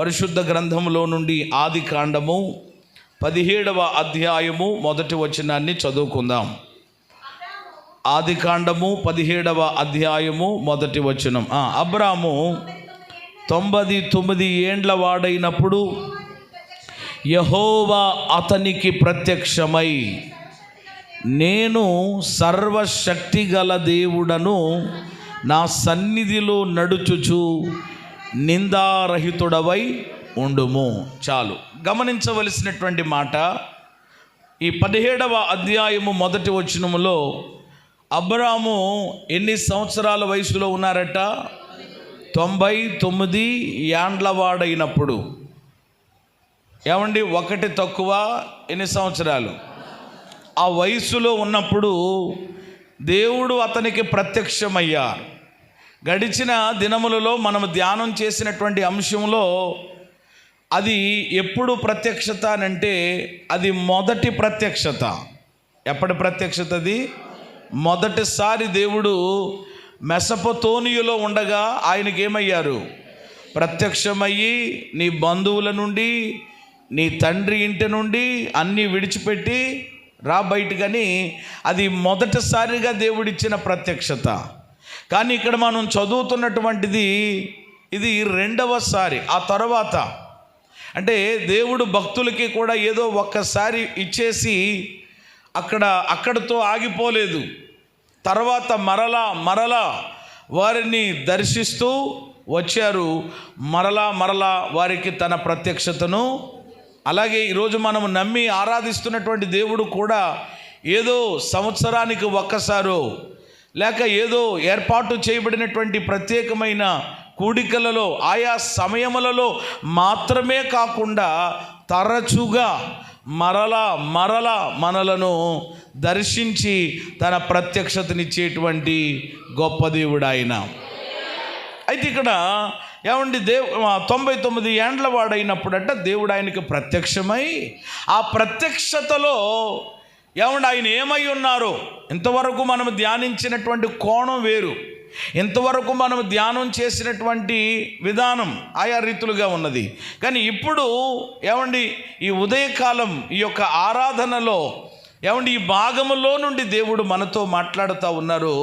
పరిశుద్ధ గ్రంథములో నుండి ఆది కాండము 17వ అధ్యాయము మొదటి వచనాన్ని చదువుకుందాం. ఆది కాండము 17వ అధ్యాయము మొదటి వచనం. అబ్రాము 99 ఏండ్ల వాడైనప్పుడు యెహోవా అతనికి ప్రత్యక్షమై, నేను సర్వశక్తిగల దేవుడను, నా సన్నిధిలో నడుచుచు నిందారహితుడవై ఉండుము. చాలు. గమనించవలసినటువంటి మాట, ఈ 17వ అధ్యాయము మొదటి వచనములో అబ్రాము ఎన్ని సంవత్సరాల వయసులో ఉన్నారట? 99 ఏండ్ల వాడైనప్పుడు. ఏమండి, ఒకటి తక్కువ ఎన్ని సంవత్సరాలు? ఆ వయసులో ఉన్నప్పుడు దేవుడు అతనికి ప్రత్యక్షమయ్యారు. గడిచిన దినములలో మనం ధ్యానం చేసినటువంటి అంశంలో అది ఎప్పుడు ప్రత్యక్షత అంటే అది మొదటి ప్రత్యక్షత. ఎప్పటి ప్రత్యక్షత అది? మొదటిసారి దేవుడు మెసొపొతేమియాలో ఉండగా ఆయనకి ఏమయ్యారు? ప్రత్యక్షమయ్యి, నీ బంధువుల నుండి, నీ తండ్రి ఇంటి నుండి అన్నీ విడిచిపెట్టి రా బయటకని, అది మొదటిసారిగా దేవుడిచ్చిన ప్రత్యక్షత. కానీ ఇక్కడ మనం చదువుతున్నటువంటిది ఇది రెండవసారి. ఆ తర్వాత అంటే దేవుడు భక్తులకి కూడా ఏదో ఒక్కసారి ఇచ్చేసి అక్కడితో ఆగిపోలేదు. తర్వాత మరలా వారిని దర్శిస్తూ వచ్చారు. మరలా వారికి తన ప్రత్యక్షతను. అలాగే ఈరోజు మనం నమ్మి ఆరాధిస్తున్నటువంటి దేవుడు కూడా ఏదో సంవత్సరానికి ఒక్కసారో లేక ఏదో ఏర్పాటు చేయబడినటువంటి ప్రత్యేకమైన కూడికలలో ఆయా సమయములలో మాత్రమే కాకుండా తరచుగా మరలా మనలను దర్శించి తన ప్రత్యక్షతనిచ్చేటువంటి గొప్ప దేవుడు ఆయన. అయితే ఇక్కడ ఏమండి, 99 ఏండ్ల వాడైనప్పుడంట దేవుడు ఆయనకి ప్రత్యక్షమై, ఆ ప్రత్యక్షతలో ఏమండి ఆయన ఏమై ఉన్నారో ఇంతవరకు మనం ధ్యానించినటువంటి కోణం వేరు, ఇంతవరకు మనం ధ్యానం చేసినటువంటి విధానం ఆయా రీతులుగా ఉన్నది. కానీ ఇప్పుడు ఏమండి ఈ ఉదయకాలం ఈ యొక్క ఆరాధనలో ఏమండి ఈ భాగములో నుండి దేవుడు మనతో మాట్లాడుతూ ఉన్నారు.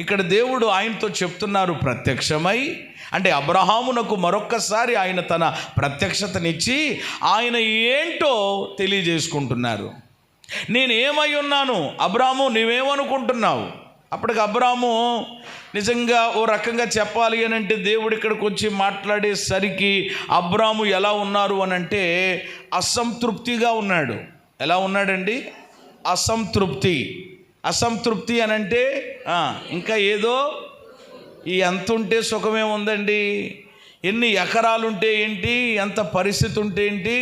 ఇక్కడ దేవుడు ఆయనతో చెప్తున్నారు ప్రత్యక్షమై, అంటే అబ్రహామునకు మరొక్కసారి ఆయన తన ప్రత్యక్షతనిచ్చి ఆయన ఏంటో తెలియజేసుకుంటున్నారు. నేను ఏమై ఉన్నాను అబ్రాము, నువ్వేమనుకుంటున్నావు? అప్పటికి అబ్రాము నిజంగా ఓ రకంగా చెప్పాలి అని అంటే దేవుడు ఇక్కడికి వచ్చి మాట్లాడేసరికి అబ్రాము ఎలా ఉన్నారు అని అంటే అసంతృప్తిగా ఉన్నాడు. ఎలా ఉన్నాడండి? అసంతృప్తి అని అంటే ఇంకా ఏదో ఈ ఎంత ఉంటే సుఖమే ఉందండి, ఎన్ని ఎకరాలుంటే ఏంటి, ఎంత పరిస్థితి ఉంటే ఏంటి,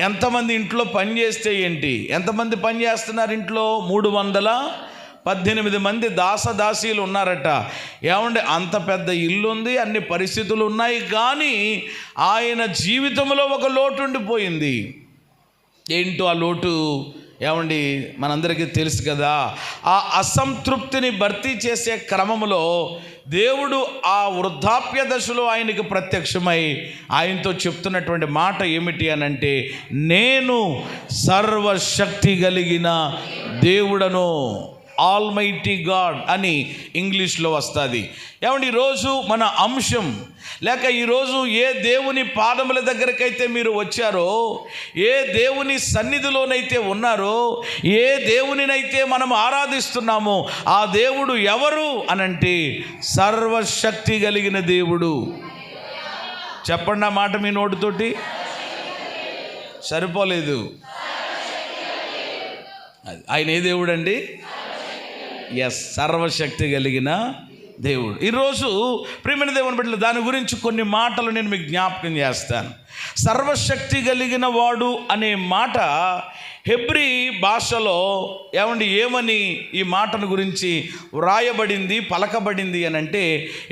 ఎంతమంది ఇంట్లో పని చేస్తే ఏంటి, ఎంతమంది పని చేస్తున్నారు ఇంట్లో? 318 మంది దాసదాసీలు ఉన్నారట. ఏమంటే అంత పెద్ద ఇల్లు ఉంది, అన్ని పరిస్థితులు ఉన్నాయి, కానీ ఆయన జీవితంలో ఒక లోటు ఉండిపోయింది. ఏంటో ఆ లోటు? ఏమండి మనందరికీ తెలుసు కదా. ఆ అసంతృప్తిని భర్తీ చేసే క్రమంలో దేవుడు ఆ వృద్ధాప్య దశలో ఆయనకి ప్రత్యక్షమై ఆయనతో చెప్తున్నటువంటి మాట ఏమిటి అనంటే, నేను సర్వశక్తి కలిగిన దేవుడను, ఆల్మైటీ గాడ్ అని ఇంగ్లీష్లో వస్తుంది. ఏమండి ఈరోజు మన అంశం, లేక ఈరోజు ఏ దేవుని పాదముల దగ్గరకైతే మీరు వచ్చారో, ఏ దేవుని సన్నిధిలోనైతే ఉన్నారో, ఏ దేవునినైతే మనం ఆరాధిస్తున్నామో ఆ దేవుడు ఎవరు అనంటే సర్వశక్తి కలిగిన దేవుడు. చెప్పండి ఆ మాట మీ నోటితోటి. సరిపోలేదు. ఆయన ఏ దేవుడు అండి? సర్వశక్తి కలిగిన దేవుడు. ఈరోజు ప్రియమైన దేవుని బిడ్డలు, దాని గురించి కొన్ని మాటలు నేను మీకు జ్ఞాపకం చేస్తాను. సర్వశక్తి కలిగిన వాడు అనే మాట హెబ్రీ భాషలో ఏమని ఈ మాటను గురించి వ్రాయబడింది, పలకబడింది అని అంటే,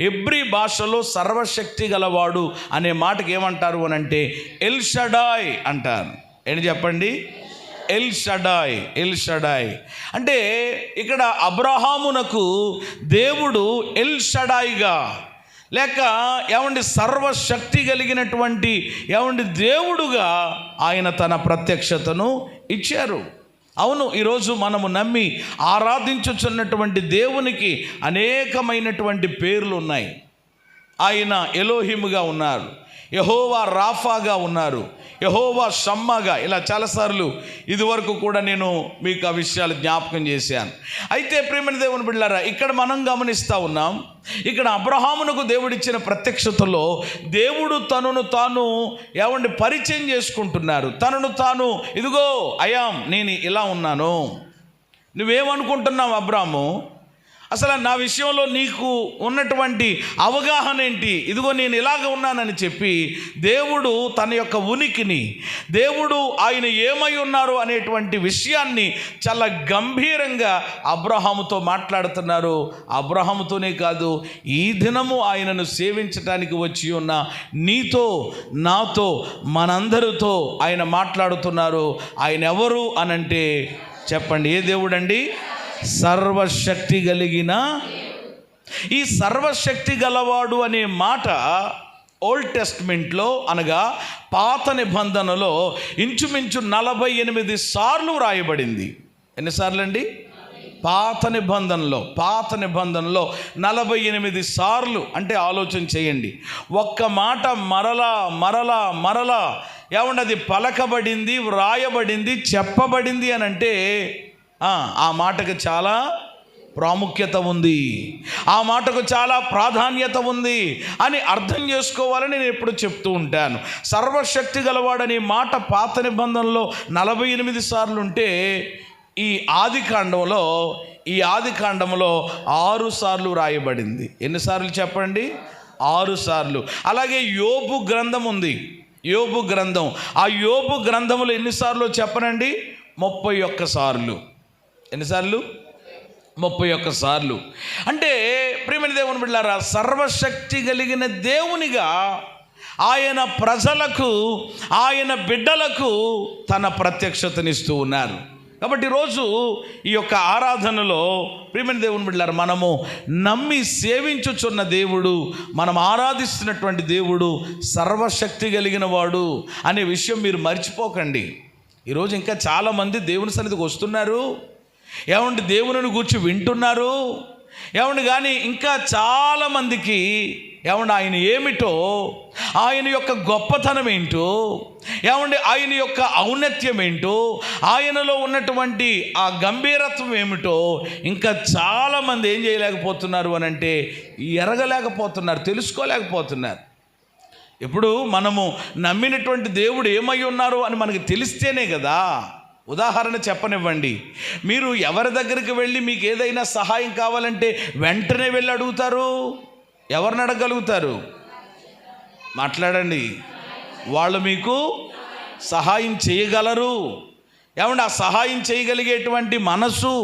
హెబ్రీ భాషలో సర్వశక్తి గలవాడు అనే మాటకి ఏమంటారు అని అంటే ఎల్ షడాయ్ అంటారు. ఏంటి చెప్పండి? ఎల్ షడాయ్ అంటే ఇక్కడ అబ్రహామునకు దేవుడు ఎల్ షడాయిగా లేక సర్వశక్తి కలిగినటువంటి దేవుడుగా ఆయన తన ప్రత్యక్షతను ఇచ్చారు. అవును, ఈరోజు మనము నమ్మి ఆరాధించుచున్నటువంటి దేవునికి అనేకమైనటువంటి పేర్లు ఉన్నాయి. ఆయన ఎలోహిముగా ఉన్నారు, యెహోవా రాఫాగా ఉన్నారు, యెహోవా షమ్మాగా, ఇలా చాలాసార్లు ఇదివరకు కూడా నేను మీకు ఆ విషయాలు జ్ఞాపకం చేశాను. అయితే ప్రియమైన దేవుని బిడ్డలారా, ఇక్కడ మనం గమనిస్తూ ఉన్నాం, ఇక్కడ అబ్రహామునకు దేవుడిచ్చిన ప్రత్యక్షతలో దేవుడు తనను తాను పరిచయం చేసుకుంటున్నారు. తనను తాను, ఇదిగో అయాం, నేను ఇలా ఉన్నాను. నువ్వేమనుకుంటున్నావు అబ్రాము? అసలు నా విషయంలో నీకు ఉన్నటువంటి అవగాహన ఏంటి? ఇదిగో నేను ఇలాగ ఉన్నానని చెప్పి దేవుడు తన యొక్క ఉనికిని, దేవుడు ఆయన ఏమై ఉన్నారు అనేటువంటి విషయాన్ని చాలా గంభీరంగా అబ్రహాముతో మాట్లాడుతున్నారు. అబ్రహాముతోనే కాదు, ఈ దినము ఆయనను సేవించడానికి వచ్చి ఉన్న నీతో, నాతో, మనందరితో ఆయన మాట్లాడుతున్నారు. ఆయన ఎవరు అనంటే చెప్పండి, ఏ దేవుడండి? సర్వశక్తి కలిగిన. ఈ సర్వశక్తి గలవాడు అనే మాట ఓల్డ్ టెస్ట్మెంట్లో, అనగా పాత నిబంధనలో ఇంచుమించు 48 సార్లు వ్రాయబడింది. ఎన్నిసార్లు అండి? పాత నిబంధనలో 48 సార్లు. అంటే ఆలోచన చేయండి, ఒక్క మాట మరలా మరలా మరలా అది పలకబడింది, వ్రాయబడింది, చెప్పబడింది అని అంటే ఆ మాటకు చాలా ప్రాముఖ్యత ఉంది, ఆ మాటకు చాలా ప్రాధాన్యత ఉంది అని అర్థం చేసుకోవాలని నేను ఎప్పుడు చెప్తూ ఉంటాను. సర్వశక్తి గలవాడనే మాట పాత నిబంధనలో 48 సార్లు ఉంటే, ఈ ఆది కాండంలో 6 సార్లు రాయబడింది. ఎన్నిసార్లు చెప్పండి? 6 సార్లు. అలాగే యోబు గ్రంథం ఉంది, యోబు గ్రంథం. ఆ యోబు గ్రంథంలో ఎన్నిసార్లు చెప్పనండి? 31 సార్లు. ఎన్నిసార్లు? 31 సార్లు. అంటే ప్రియమైన దేవుని బిడ్డలారా, సర్వశక్తి కలిగిన దేవునిగా ఆయన ప్రజలకు, ఆయన బిడ్డలకు తన ప్రత్యక్షతనిస్తూ ఉన్నారు. కాబట్టి ఈరోజు ఈ యొక్క ఆరాధనలో ప్రియమైన దేవుని బిడ్డలారా, మనము నమ్మి సేవించుచున్న దేవుడు, మనం ఆరాధిస్తున్నటువంటి దేవుడు సర్వశక్తి కలిగిన వాడు అనే విషయం మీరు మర్చిపోకండి. ఈరోజు ఇంకా చాలామంది దేవుని సన్నిధికి వస్తున్నారు, దేవుని గూర్చి వింటున్నారు, కానీ ఇంకా చాలామందికి ఆయన ఏమిటో, ఆయన యొక్క గొప్పతనం ఏంటో, ఆయన యొక్క ఔన్నత్యం ఏంటో, ఆయనలో ఉన్నటువంటి ఆ గంభీరత్వం ఏమిటో ఇంకా చాలామంది ఏం చేయలేకపోతున్నారు అని అంటే, ఎరగలేకపోతున్నారు, తెలుసుకోలేకపోతున్నారు. ఇప్పుడు మనము నమ్మినటువంటి దేవుడు ఏమై ఉన్నారు అని మనకి తెలిస్తేనే కదా. ఉదాహరణ చెప్పనివ్వండి, మీరు ఎవరి దగ్గరికి వెళ్ళి మీకు ఏదైనా సహాయం కావాలంటే వెంటనే వెళ్ళి అడుగుతారు? ఎవరిని అడగగలుగుతారు? మాట్లాడండి. వాళ్ళు మీకు సహాయం చేయగలరు. ఆ సహాయం చేయగలిగేటువంటి మనసు,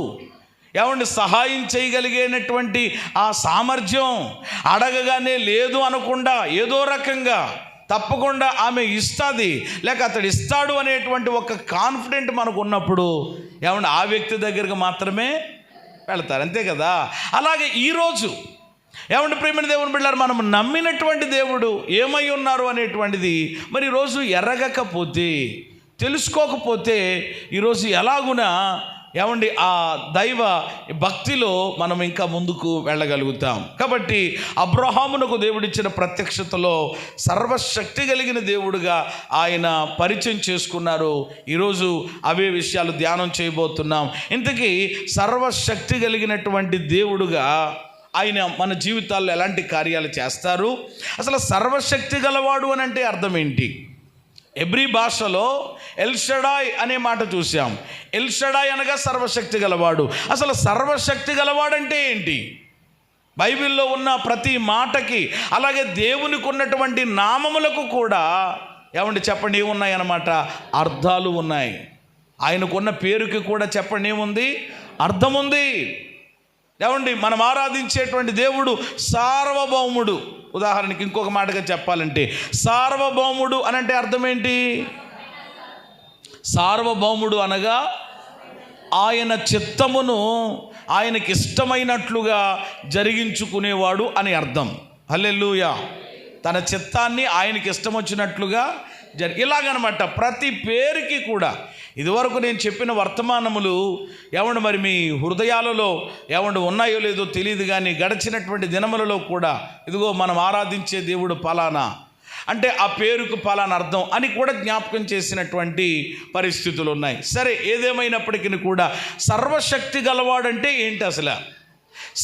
సహాయం చేయగలిగేటువంటి ఆ సామర్థ్యం, అడగగానే లేదు అనకుండా ఏదో రకంగా తప్పకుండా ఆమె ఇస్తుంది, లేక అతడు ఇస్తాడు అనేటువంటి ఒక కాన్ఫిడెంట్ మనకు ఉన్నప్పుడు ఆ వ్యక్తి దగ్గరికి మాత్రమే వెళ్తారు, అంతే కదా. అలాగే ఈరోజు ప్రియమైన దేవుని బిడ్డలారా, మనం నమ్మినటువంటి దేవుడు ఏమై ఉన్నారు అనేటువంటిది మరి ఈరోజు ఎరగకపోతే, తెలుసుకోకపోతే ఈరోజు ఎలాగునా ఆ దైవ భక్తిలో మనం ఇంకా ముందుకు వెళ్ళగలుగుతాం. కాబట్టి అబ్రహామునకు దేవుడిచ్చిన ప్రత్యక్షతలో సర్వశక్తి కలిగిన దేవుడుగా ఆయన పరిచయం చేసుకున్నారు. ఈరోజు అవే విషయాలు ధ్యానం చేయబోతున్నాం. ఇంతకీ సర్వశక్తి కలిగినటువంటి దేవుడుగా ఆయన మన జీవితాల్లో ఎలాంటి కార్యాలు చేస్తారు? అసలు సర్వశక్తి గలవాడు అని అంటే అర్థం ఏంటి? ఎబ్రీ భాషలో ఎల్షడాయ్ అనే మాట చూసాం. ఎల్షడాయ్ అనగా సర్వశక్తి గలవాడు. అసలు సర్వశక్తి గలవాడంటే ఏంటి? బైబిల్లో ఉన్న ప్రతి మాటకి, అలాగే దేవునికి ఉన్నటువంటి నామములకు కూడా చెప్పండి ఏమున్నాయి అన్నమాట? అర్థాలు ఉన్నాయి. ఆయనకున్న పేరుకి కూడా చెప్పండి ఏముంది? అర్థం ఉంది. మనం ఆరాధించేటువంటి దేవుడు సార్వభౌముడు. ఉదాహరణకి ఇంకొక మాటగా చెప్పాలంటే, సార్వభౌముడు అని అంటే అర్థం ఏంటి? సార్వభౌముడు అనగా ఆయన చిత్తమును ఆయనకి ఇష్టమైనట్లుగా జరిగించుకునేవాడు అని అర్థం. హల్లెలూయా. తన చిత్తాన్ని ఆయనకి ఇష్టం వచ్చినట్లుగా ఇలాగనమాట. ప్రతి పేరుకి కూడా ఇదివరకు నేను చెప్పిన వర్తమానములు ఏమండి మరి మీ హృదయాలలో ఏమండి ఉన్నాయో లేదో తెలియదు, కానీ గడిచినటువంటి దినములలో కూడా ఇదిగో మనం ఆరాధించే దేవుడు పలానా అంటే ఆ పేరుకు పలానా అర్థం అని కూడా జ్ఞాపకం చేసినటువంటి పరిస్థితులు ఉన్నాయి. సరే, ఏదేమైనప్పటికీ కూడా సర్వశక్తి గలవాడంటే ఏంటి అసలు?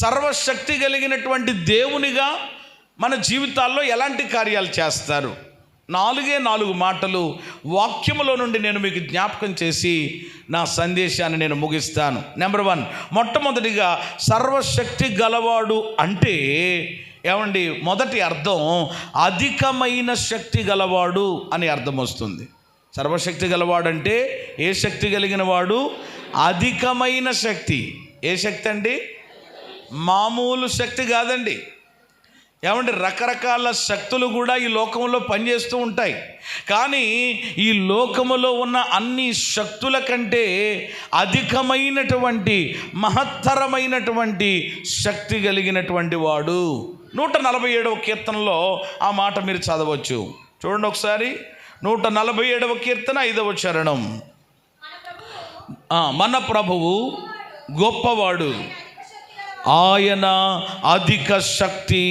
సర్వశక్తి కలిగినటువంటి దేవునిగా మన జీవితాల్లో ఎలాంటి కార్యాలు చేస్తారు? 4 మాటలు వాక్యములో నుండి నేను మీకు జ్ఞాపకం చేసి నా సందేశాన్ని నేను ముగిస్తాను. నెంబర్ 1, మొట్టమొదటిగా సర్వశక్తి గలవాడు అంటే ఏమండి, మొదటి అర్థం అధికమైన శక్తి గలవాడు అని అర్థం వస్తుంది. సర్వశక్తి గలవాడు అంటే ఏ శక్తి కలిగిన వాడు? అధికమైన శక్తి. ఏ శక్తి అండి? మామూలు శక్తి కాదండి. ఏమంటే రకరకాల శక్తులు కూడా ఈ లోకంలో పనిచేస్తూ ఉంటాయి, కానీ ఈ లోకములో ఉన్న అన్ని శక్తుల కంటే అధికమైనటువంటి మహత్తరమైనటువంటి శక్తి కలిగినటువంటి వాడు. 147వ కీర్తనలో ఆ మాట మీరు చదవచ్చు. చూడండి ఒకసారి. 147వ కీర్తన 5వ చరణం. మన ప్రభువు గొప్పవాడు, ఆయన అధిక శక్తి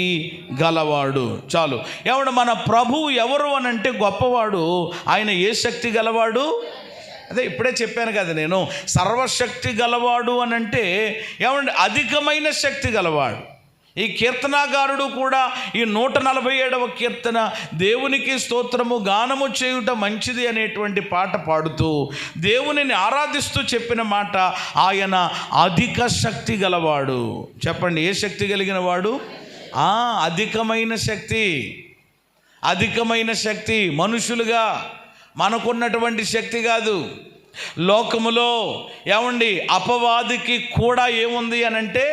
గలవాడు. చాలు. ఏమంటే మన ప్రభువు ఎవరు అని అంటే గొప్పవాడు. ఆయన ఏ శక్తి గలవాడు? అదే ఇప్పుడే చెప్పాను కదా నేను, సర్వశక్తి గలవాడు అని అంటే ఏమంటే అధికమైన శక్తి గలవాడు. ఈ కీర్తనాగారుడు కూడా ఈ 147వ కీర్తన దేవునికి స్తోత్రము గానము చేయుట మంచిది అనేటువంటి పాట పాడుతూ దేవునిని ఆరాధిస్తూ చెప్పిన మాట, ఆయన అధిక శక్తి గలవాడు. చెప్పండి, ఏ శక్తి కలిగిన వాడు? అధికమైన శక్తి. అధికమైన శక్తి. మనుషులుగా మనకున్నటువంటి శక్తి కాదు. లోకములో ఏమండి అపవాదికి కూడా ఏముంది అని అంటే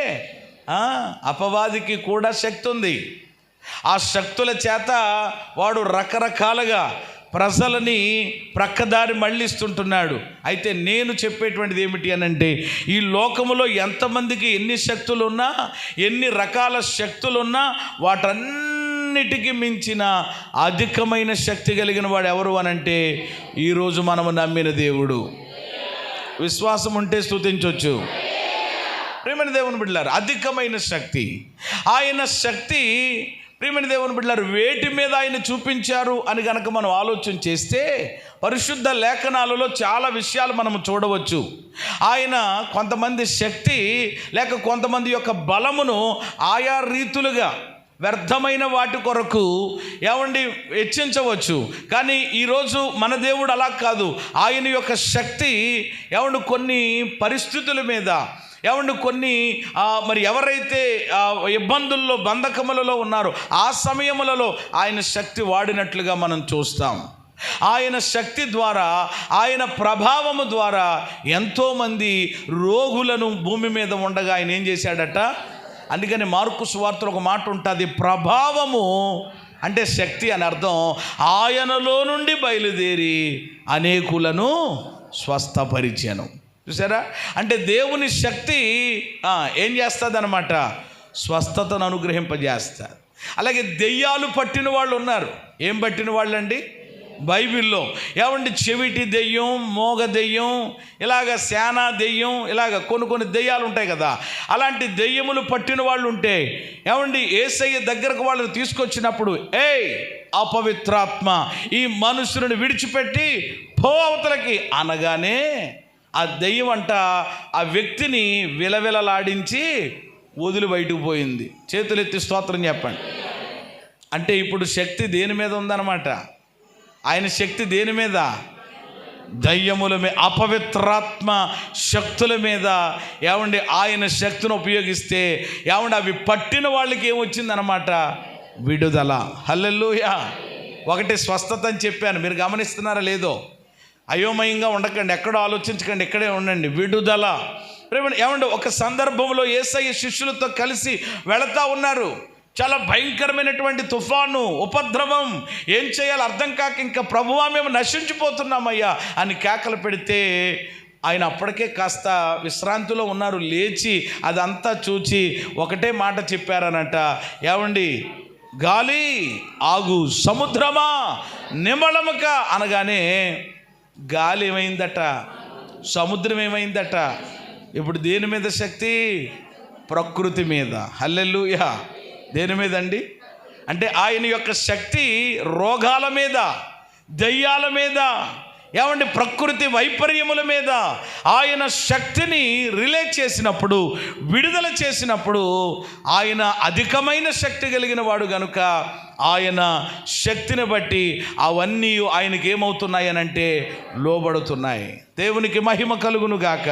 అపవాదికి కూడా శక్తి ఉంది. ఆ శక్తుల చేత వాడు రకరకాలుగా ప్రజలని ప్రక్కదారి మళ్ళిస్తుంటున్నాడు. అయితే నేను చెప్పేటువంటిది ఏమిటి అని అంటే, ఈ లోకములో ఎంతమందికి ఎన్ని శక్తులున్నా, ఎన్ని రకాల శక్తులున్నా, వాటన్నిటికీ మించిన అధికమైన శక్తి కలిగిన వాడు ఎవరు అనంటే ఈరోజు మనము నమ్మిన దేవుడు. విశ్వాసం ఉంటే స్తుతించవచ్చు. ప్రియమైన దేవుని బిడ్డలారు, అధికమైన శక్తి. ఆయన శక్తి ప్రియమైన దేవుని బిడ్డలారు వేటి మీద ఆయన చూపించారు అని కనుక మనం ఆలోచన చేస్తే పరిశుద్ధ లేఖనాలలో చాలా విషయాలు మనం చూడవచ్చు. ఆయన కొంతమంది శక్తి లేక కొంతమంది యొక్క బలమును ఆయా రీతులుగా వ్యర్థమైన వాటి కొరకు ఏమండి హెచ్చించవచ్చు. కానీ ఈరోజు మన దేవుడు అలా కాదు. ఆయన యొక్క శక్తి ఏమండి కొన్ని పరిస్థితుల మీద ఏమండి కొన్ని మరి ఎవరైతే ఇబ్బందుల్లో బంధకములలో ఉన్నారో ఆ సమయములలో ఆయన శక్తి వాడినట్లుగా మనం చూస్తాం. ఆయన శక్తి ద్వారా, ఆయన ప్రభావము ద్వారా ఎంతోమంది రోగులను భూమి మీద ఉండగా ఆయన ఏం చేశాడట? అందుకని మార్కు సువార్తలో ఒక మాట ఉంటుంది, ప్రభావము అంటే శక్తి అని అర్థం. ఆయనలో నుండి బయలుదేరి అనేకులను స్వస్థపరిచెను. చూసారా? అంటే దేవుని శక్తి ఏం చేస్తుంది అన్నమాట? స్వస్థతను అనుగ్రహింపజేస్తారు. అలాగే దెయ్యాలు పట్టిన వాళ్ళు ఉన్నారు. ఏం పట్టిన వాళ్ళు అండి? బైబిల్లో ఏమండి చెవిటి దెయ్యం, మోగ దెయ్యం, ఇలాగ శానా దెయ్యం, ఇలాగ కొన్ని దెయ్యాలు ఉంటాయి కదా. అలాంటి దెయ్యములు పట్టిన వాళ్ళు ఉంటే ఏమండి యేసయ్య దగ్గరకు వాళ్ళని తీసుకొచ్చినప్పుడు, అపవిత్రాత్మ ఈ మనుషులను విడిచిపెట్టి పో అవతలకి అనగానే ఆ దెయ్యం అంట ఆ వ్యక్తిని విలవిలలాడించి వదిలి బయటకు పోయింది. చేతులెత్తి స్తోత్రం చెప్పండి. అంటే ఇప్పుడు శక్తి దేని మీద ఉందన్నమాట? ఆయన శక్తి దేని మీద? దయ్యముల మీద, అపవిత్రాత్మ శక్తుల మీద ఏమండి ఆయన శక్తిని ఉపయోగిస్తే ఏమండి అవి పట్టిన వాళ్ళకి ఏమొచ్చిందనమాట? విడుదల. హల్లెలూయా. ఒకటి స్వస్థత అని చెప్పాను, మీరు గమనిస్తున్నారా లేదో? అయోమయంగా ఉండకండి, ఎక్కడో ఆలోచించకండి, ఇక్కడే ఉండండి. విడుదల. ఏమంటే ఒక సందర్భంలో యేసయ్య శిష్యులతో కలిసి వెళతా ఉన్నారు. చాలా భయంకరమైనటువంటి తుఫాను, ఉపద్రవం. ఏం చేయాలో అర్థం కాక ఇంకా ప్రభువా మేము నశించిపోతున్నామయ్యా అని కేకలు పెడితే ఆయన అప్పటికే కాస్త విశ్రాంతిలో ఉన్నారు. లేచి అదంతా చూచి ఒకటే మాట చెప్పారనట, ఏమండి గాలి ఆగు, సముద్రమా నిమ్మళముక అనగానే గాలి ఏమైందట, సముద్రం ఏమైందట. ఇప్పుడు దేని మీద శక్తి? ప్రకృతి మీద. హల్లెలూయా. దేని మీద అండి? అంటే ఆయన యొక్క శక్తి రోగాల మీద, దయ్యాల మీద, ఏమండి ప్రకృతి వైపర్యముల మీద ఆయన శక్తిని రిలేట్ చేసినప్పుడు, విడుదల చేసినప్పుడు ఆయన అధికమైన శక్తి కలిగిన వాడు కనుక ఆయన శక్తిని బట్టి అవన్నీ ఆయనకి ఏమవుతున్నాయనంటే లోబడుతున్నాయి. దేవునికి మహిమ కలుగును గాక.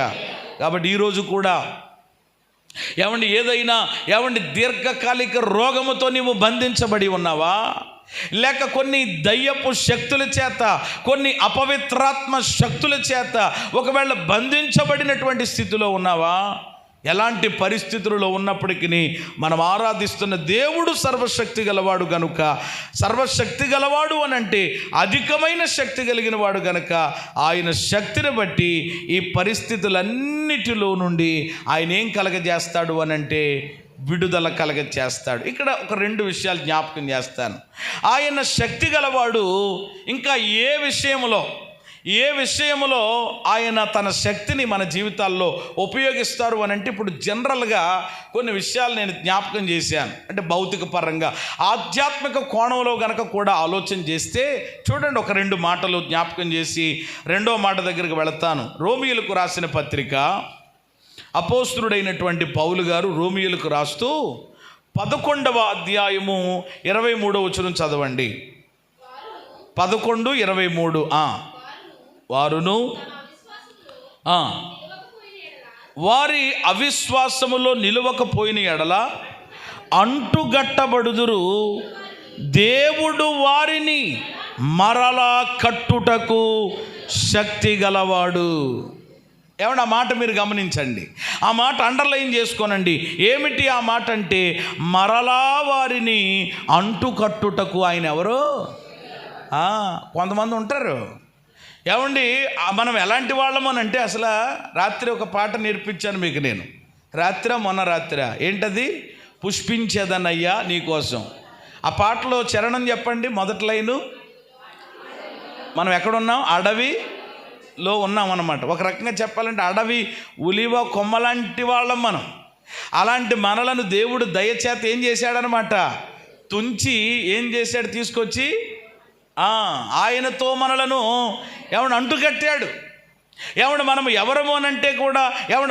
కాబట్టి ఈరోజు కూడా ఏమండి దీర్ఘకాలిక రోగముతో నీవు బంధించబడి ఉన్నావా? లేక కొన్ని దయ్యపు శక్తుల చేత, కొన్ని అపవిత్రాత్మ శక్తుల చేత ఒకవేళ బంధించబడినటువంటి స్థితిలో ఉన్నావా? ఎలాంటి పరిస్థితుల్లో ఉన్నప్పటికీ మనం ఆరాధిస్తున్న దేవుడు సర్వశక్తి గలవాడు గనుక, సర్వశక్తి గలవాడు అని అంటే అధికమైన శక్తి కలిగిన వాడు గనుక ఆయన శక్తిని బట్టి ఈ పరిస్థితులన్నిటిలో నుండి ఆయన ఏం కలగజేస్తాడు అని అంటే విడుదల కలగజేస్తాడు. ఇక్కడ ఒక 2 విషయాలు జ్ఞాపకం చేస్తాను. ఆయన శక్తి గలవాడు ఇంకా ఏ విషయంలో ఆయన తన శక్తిని మన జీవితాల్లో ఉపయోగిస్తారు అని అంటే, ఇప్పుడు జనరల్గా కొన్ని విషయాలు నేను జ్ఞాపకం చేశాను. అంటే భౌతిక పరంగా, ఆధ్యాత్మిక కోణంలో గనక కూడా ఆలోచన చేస్తే చూడండి, ఒక 2 మాటలు జ్ఞాపకం చేసి 2వ మాట దగ్గరికి వెళతాను. రోమీయులకు రాసిన పత్రిక, అపోస్తలుడైనటువంటి పౌలు గారు రోమీయులకు రాస్తూ 11వ అధ్యాయము 23వ వచనం చదవండి. 11:23. వారును వారి అవిశ్వాసములో నిలువకపోయిన ఎడల అంటుగట్టబడుదురు, దేవుడు వారిని మరలా కట్టుటకు శక్తి గలవాడు. ఏమన్నా ఆ మాట మీరు గమనించండి, ఆ మాట అండర్లైన్ చేసుకోనండి. ఏమిటి ఆ మాట అంటే, మరలా వారిని అంటుకట్టుటకు ఆయన ఎవరు? కొంతమంది ఉంటారు. ఏమండి మనం ఎలాంటి వాళ్ళము అని అంటే, అసలు రాత్రి ఒక పాట నేర్పించాను మీకు నేను. మొన్న రాత్రి ఏంటది? పుష్పించేదనయ్యా నీకోసం. ఆ పాటలో చరణం చెప్పండి, మొదటి లైను. మనం ఎక్కడున్నాం? అడవిలో ఉన్నాం అన్నమాట. ఒక రకంగా చెప్పాలంటే అడవి ఉలివ కొమ్మలాంటి వాళ్ళం మనం. అలాంటి మనలను దేవుడు దయచేత ఏం చేశాడనమాట? తుంచి ఏం చేశాడు? తీసుకొచ్చి ఆయనతో మనలను అంటుకట్టాడు. మనం ఎవరము అనంటే కూడా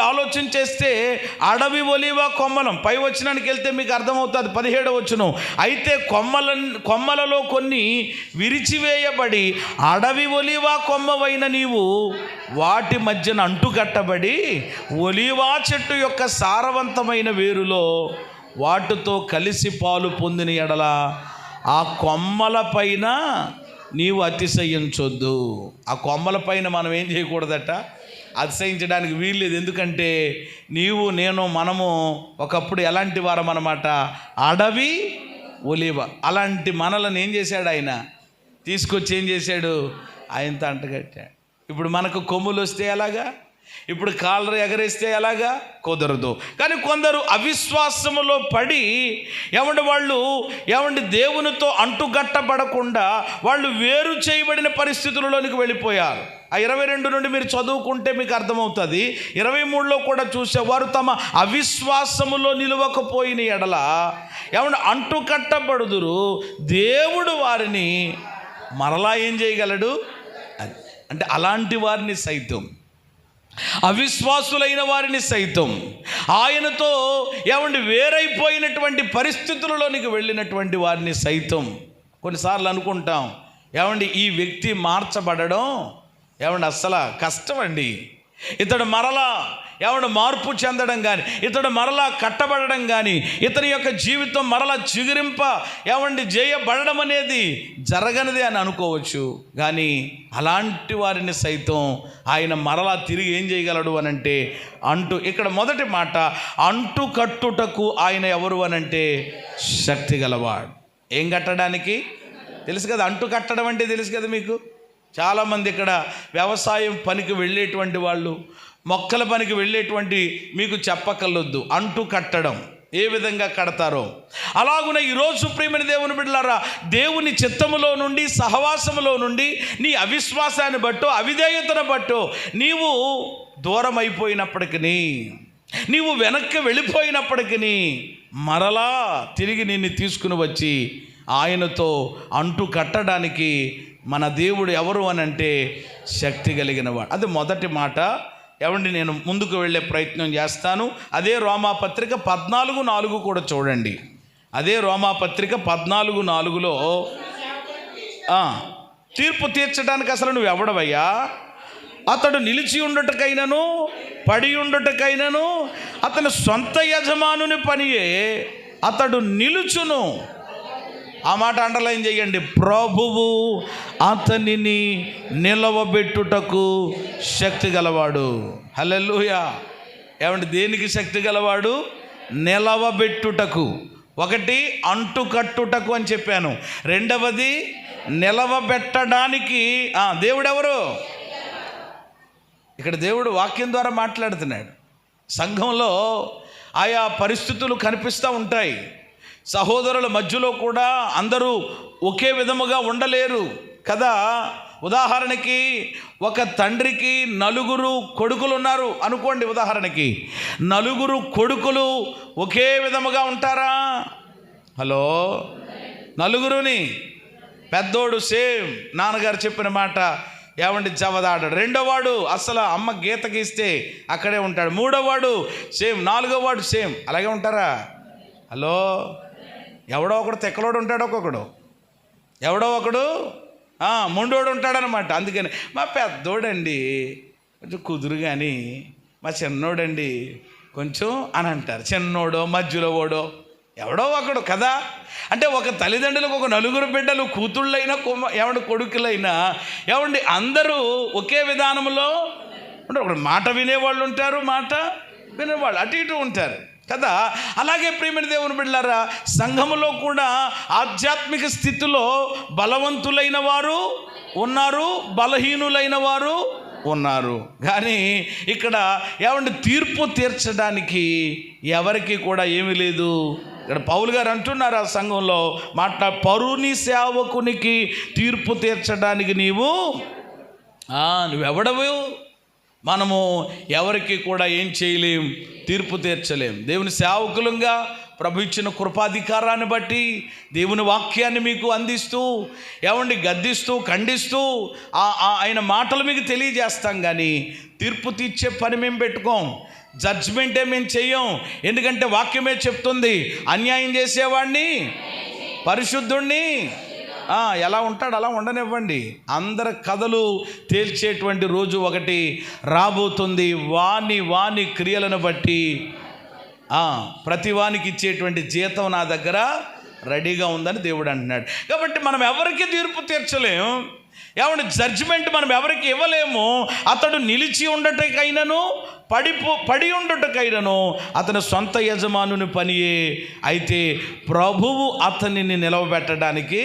ఆలోచన చేస్తే అడవి ఒలివ కొమ్మలం. పై వచనానికి వెళ్తే మీకు అర్థమవుతుంది, 17వ వచనం. అయితే కొమ్మలలో కొన్ని విరిచివేయబడి అడవి ఒలివ కొమ్మవైన నీవు వాటి మధ్యన అంటుకట్టబడి ఒలివా చెట్టు యొక్క సారవంతమైన వేరులో వాటితో కలిసి పాలు పొందిన ఎడల ఆ కొమ్మల పైన నీవు అతిశయించొద్దు. ఆ కొమ్మల పైన మనం ఏం చేయకూడదట? అతిశయించడానికి వీల్లేదు. ఎందుకంటే నీవు, నేను, మనము ఒకప్పుడు ఎలాంటి వారం అన్నమాట? అడవి ఒలివ. అలాంటి మనలను ఏం చేశాడు? ఆయన తీసుకొచ్చి ఏం చేశాడు? ఆయనతో అంటగట్టాడు. ఇప్పుడు మనకు కొమ్ములు వస్తే ఎలాగా? ఇప్పుడు కాళ్ళ ఎగరేస్తే ఎలాగా? కుదరదు. కానీ కొందరు అవిశ్వాసములో పడి వాళ్ళు దేవునితో అంటుగట్టబడకుండా వాళ్ళు వేరు చేయబడిన పరిస్థితులలోనికి వెళ్ళిపోయారు. ఆ 22 నుండి మీరు చదువుకుంటే మీకు అర్థమవుతుంది. 23లో కూడా చూసేవారు తమ అవిశ్వాసములో నిలవకపోయిన ఎడల అంటుకట్టబడుదురు, దేవుడు వారిని మరలా ఏం చేయగలడు అంటే, అలాంటి వారిని సైతం, అవిశ్వాసులైన వారిని సైతం, ఆయనతో వేరైపోయినటువంటి పరిస్థితులలోనికి వెళ్ళినటువంటి వారిని సైతం కొన్నిసార్లు అనుకుంటాం, ఈ వ్యక్తి మార్చబడడం అస్సలు కష్టం అండి. ఇతడు మరలా మార్పు చెందడం కానీ, ఇతడు మరలా కట్టబడడం కానీ, ఇతని యొక్క జీవితం మరలా చిగురింప చేయబడడం అనేది జరగనిది అని అనుకోవచ్చు. కానీ అలాంటి వారిని సైతం ఆయన మరలా తిరిగి ఏం చేయగలడు అనంటే ఇక్కడ మొదటి మాట, అంటు కట్టుటకు ఆయన ఎవరు అనంటే శక్తి గలవాడు. ఏం కట్టడానికి? తెలుసు కదా, అంటు కట్టడం అంటే తెలుసు కదా మీకు. చాలామంది ఇక్కడ వ్యవసాయం పనికి వెళ్ళేటువంటి వాళ్ళు, మొక్కల పనికి వెళ్ళేటువంటి మీకు చెప్పకలొద్దు. అంటు కట్టడం ఏ విధంగా కడతారో అలాగున ఈరోజు ప్రియమైన దేవుని బిడ్డలారా, దేవుని చిత్తములో నుండి, సహవాసములో నుండి, నీ అవిశ్వాసాన్ని బట్టో, అవిధేయతను బట్టో నీవు దూరం అయిపోయినప్పటికీ, నీవు వెనక్కి వెళ్ళిపోయినప్పటికీ మరలా తిరిగి నిన్ను తీసుకుని వచ్చి ఆయనతో అంటు కట్టడానికి మన దేవుడు ఎవరు అని అంటే శక్తి కలిగిన వాడు. అది మొదటి మాట. ఏమండి, నేను ముందుకు వెళ్ళే ప్రయత్నం చేస్తాను. అదే రోమాపత్రిక 14:4 కూడా చూడండి. అదే రోమాపత్రిక 14:4లో తీర్పు తీర్చడానికి అసలు నువ్వు ఎవడవయ్యా? అతడు నిలిచి ఉండుటకైనను పడి ఉండుటకైనను అతని సొంత యజమానుని పనియే అతడు నిలుచును. ఆ మాట అండర్లైన్ చేయండి. ప్రభువు అతనిని నిలవబెట్టుటకు శక్తి గలవాడు. హల్లెలూయా. ఏమంటే దేనికి శక్తి గలవాడు? నిలవబెట్టుటకు. ఒకటి అంటుకట్టుటకు అని చెప్పాను, రెండవది నిలవబెట్టడానికి. దేవుడెవరు? ఇక్కడ దేవుడు వాక్యం ద్వారా మాట్లాడుతున్నాడు. సంఘంలో ఆయా పరిస్థితులు కనిపిస్తూ ఉంటాయి. సహోదరుల మధ్యలో కూడా అందరూ ఒకే విధముగా ఉండలేరు కదా. ఉదాహరణకి ఒక తండ్రికి 4 కొడుకులు ఉన్నారు అనుకోండి. ఉదాహరణకి 4 కొడుకులు ఒకే విధముగా ఉంటారా? హలో, 4 పెద్దోడు సేమ్ నాన్నగారు చెప్పిన మాట ఏమండి జవదాడాడు. 2వ వాడు అసలు అమ్మ గీత గీస్తే అక్కడే ఉంటాడు. 3వ వాడు సేమ్. 4వ వాడు సేమ్. అలాగే ఉంటారా? హలో, ఎవడో ఒకడు తెక్కలోడు ఉంటాడు, ఒక్కొక్కడు ఎవడో ఒకడు మొండోడు ఉంటాడనమాట. అందుకని మా పెద్దోడండి కొంచెం కుదురు, కానీ మా చిన్నోడండి కొంచెం అని అంటారు. చిన్నోడో మధ్యలో ఓడో ఎవడో ఒకడు కదా. అంటే ఒక తల్లిదండ్రులకు ఒక 4 బిడ్డలు, కూతుళ్ళైనా ఏమండి కొడుకులైనా ఏమండి అందరూ ఒకే విధానంలో అంటే ఒక మాట వినేవాళ్ళు ఉంటారు, మాట వినేవాళ్ళు అటు ఇటు ఉంటారు కదా. అలాగే ప్రియమైన దేవుని బిడ్డలారా, సంఘములో కూడా ఆధ్యాత్మిక స్థితిలో బలవంతులైన వారు ఉన్నారు, బలహీనులైన వారు ఉన్నారు. కానీ ఇక్కడ ఏమంటే తీర్పు తీర్చడానికి ఎవరికి కూడా ఏమీ లేదు. ఇక్కడ పౌలు గారు అంటున్నారు ఆ సంఘంలో పరుని సేవకునికి తీర్పు తీర్చడానికి నువ్వెవడవు? మనము ఎవరికి కూడా ఏం చేయలేం, తీర్పు తీర్చలేం. దేవుని సేవకులంగా ప్రభు ఇచ్చిన కృపాధికారాన్ని బట్టి దేవుని వాక్యాన్ని మీకు అందిస్తూ ఏమండి గద్దిస్తూ ఖండిస్తూ ఆయన మాటలు మీకు తెలియజేస్తాం. కానీ తీర్పు తీర్చే పని మేము పెట్టుకోం, జడ్జ్మెంటే మేము చెయ్యం. ఎందుకంటే వాక్యమే చెప్తుంది, అన్యాయం చేసేవాడిని పరిశుద్ధుణ్ణి ఎలా ఉంటాడు అలా ఉండనివ్వండి. అందరి కథలు తేల్చేటువంటి రోజు ఒకటి రాబోతుంది. వాని క్రియలను బట్టి ప్రతి వానికి ఇచ్చేటువంటి జీతం నా దగ్గర రెడీగా ఉందని దేవుడు అంటున్నాడు. కాబట్టి మనం ఎవరికి తీర్పు తీర్చలేము, ఏమంటే జడ్జిమెంట్ మనం ఎవరికి ఇవ్వలేము. అతడు నిలిచి ఉండటకైనను పడి ఉండటకైనను అతని సొంత యజమానుని పనియే. అయితే ప్రభువు అతనిని నిలవబెట్టడానికి,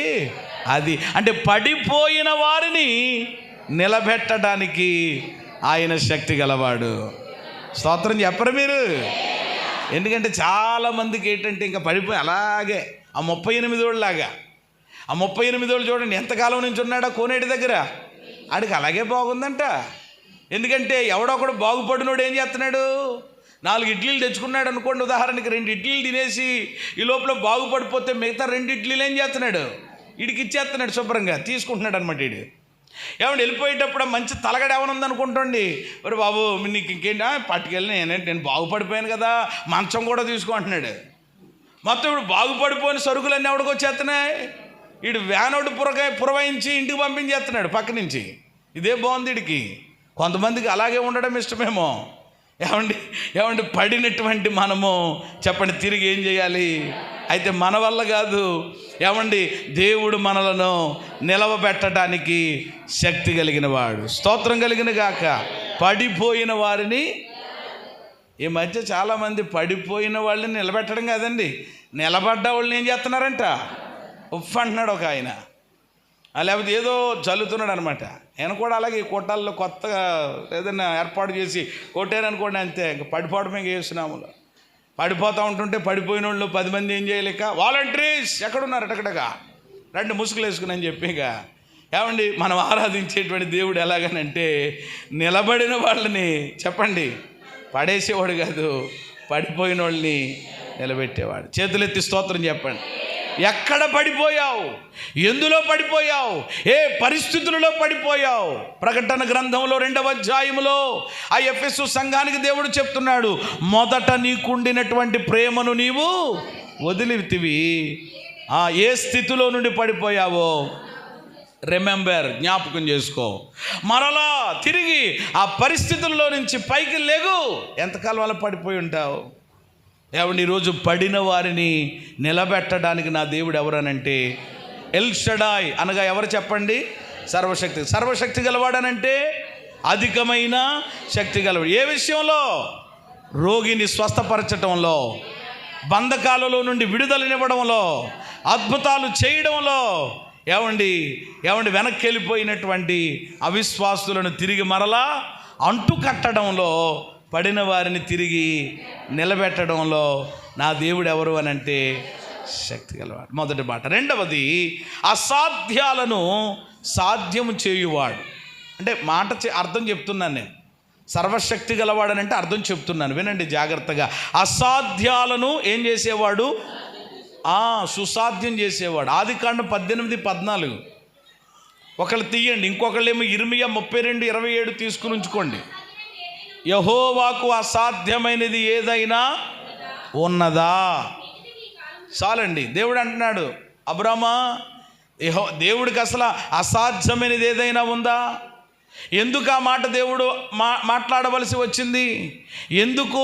అది అంటే పడిపోయిన వారిని నిలబెట్టడానికి ఆయన శక్తి గలవాడు. స్తోత్రం చెప్పరు మీరు? ఎందుకంటే చాలామందికి ఏంటంటే ఇంకా పడిపోయి అలాగే ఆ 38 ఏళ్ళలాగా, ఆ 38 ఏళ్ళు చూడండి ఎంతకాలం నుంచి ఉన్నాడో కోనేటి దగ్గర, ఆడికి అలాగే బాగుందంట. ఎందుకంటే ఎవడొకడు బాగుపడినోడు ఏం చేస్తున్నాడు, 4 ఇడ్లీలు తెచ్చుకున్నాడు అనుకోండి. ఉదాహరణకి 2 ఇడ్లీలు తినేసి ఈ లోపల బాగుపడిపోతే మిగతా 2 ఇడ్లీలు ఏం చేస్తున్నాడు, వీడికి ఇచ్చేస్తున్నాడు, శుభ్రంగా తీసుకుంటున్నాడు అనమాట. వీడు ఏమంటే వెళ్ళిపోయేటప్పుడు మంచి తలగడ ఏమైనా ఉందనుకుంటండి, మరి బాబు నీకు ఇంకేంటి పట్టుకెళ్ళి నేను బాగుపడిపోయాను కదా, మంచం కూడా తీసుకుంటున్నాడు. మొత్తం ఇప్పుడు బాగుపడిపోయిన సరుకులన్నీ ఎవడికి వచ్చేస్తున్నాయి, వీడు వ్యానోడు పురవాయించి ఇంటికి పంపించేస్తున్నాడు పక్క నుంచి. ఇదే బాగుంది వీడికి. కొంతమందికి అలాగే ఉండడం ఇష్టమేమో. ఏమండి పడినటువంటి మనము చెప్పండి తిరిగి ఏం చేయాలి? అయితే మన వల్ల కాదు, ఏమండి దేవుడు మనలను నిలవబెట్టడానికి శక్తి కలిగిన వాడు. స్తోత్రం కలిగిన గాక. పడిపోయిన వారిని, ఈ మధ్య చాలామంది పడిపోయిన వాళ్ళని నిలబెట్టడం కాదండి, నిలబడ్డ వాళ్ళని ఏం చేస్తున్నారంట, ఉఫ్ అంటున్నాడు ఒక ఆయన, లేకపోతే ఏదో చల్లుతున్నాడు అనమాట. నేను కూడా అలాగే కొట్టాల్లో కొత్తగా ఏదైనా ఏర్పాటు చేసి కొట్టారనుకోండి, అంతే ఇంకా పడిపోవడమే చేస్తున్నాములో. పడిపోతూ ఉంటుంటే పడిపోయిన వాళ్ళు 10 మంది ఏం చేయలేక వాలంటీర్స్ ఎక్కడున్నారు అటకటగా రెండు ముసుగులు వేసుకుని అని చెప్పిగా. ఏమండి, మనం ఆరాధించేటువంటి దేవుడు ఎలాగనంటే నిలబడిన వాళ్ళని చెప్పండి పడేసేవాడు కాదు, పడిపోయిన వాళ్ళని నిలబెట్టేవాడు. చేతులెత్తి స్తోత్రం చెప్పండి. ఎక్కడ పడిపోయావు, ఎందులో పడిపోయావు, ఏ పరిస్థితులలో పడిపోయావు? ప్రకటన గ్రంథంలో 2వ అధ్యాయంలో ఆ ఎఫెసు సంఘానికి దేవుడు చెప్తున్నాడు, మొదట నీకుండినటువంటి ప్రేమను నీవు వదిలితివి. ఏ స్థితిలో నుండి పడిపోయావో రిమెంబర్, జ్ఞాపకం చేసుకో. మరలా తిరిగి ఆ పరిస్థితుల్లో నుంచి పైకి లేగు. ఎంతకాలం అలా పడిపోయి ఉంటావు? ఏమండి, ఈరోజు పడిన వారిని నిలబెట్టడానికి నా దేవుడు ఎవరనంటే ఎల్ షడాయ్ అనగా ఎవరు చెప్పండి? సర్వశక్తి గలవాడనంటే అధికమైన శక్తి గలవాడు. ఏ విషయంలో? రోగిని స్వస్థపరచటంలో, బంధకాలలో నుండి విడుదలనివ్వడంలో, అద్భుతాలు చేయడంలో. ఏమండి వెనక్కి వెళ్ళిపోయినటువంటి అవిశ్వాసులను తిరిగి మరలా అంటు కట్టడంలో, పడిన వారిని తిరిగి నిలబెట్టడంలో నా దేవుడు ఎవరు అనంటే శక్తి గలవాడు. మొదటి మాట. రెండవది, అసాధ్యాలను సాధ్యము చేయువాడు. అంటే మాట అర్థం చెప్తున్నాను నేను. సర్వశక్తి గలవాడనంటే అర్థం చెప్తున్నాను, వినండి జాగ్రత్తగా. అసాధ్యాలను ఏం చేసేవాడు? సుసాధ్యం చేసేవాడు. ఆదికాండం 18:14 ఒకళ్ళు తీయండి, ఇంకొకళ్ళేమో ఇర్మియా 32:27 తీసుకుని ఉంచుకోండి. యెహోవాకు అసాధ్యమైనది ఏదైనా ఉన్నదా? చాలండి. దేవుడు అంటున్నాడు, అబ్రామా, దేవుడికి అసలు అసాధ్యమైనది ఏదైనా ఉందా? ఎందుకు ఆ మాట దేవుడు మాట్లాడవలసి వచ్చింది? ఎందుకు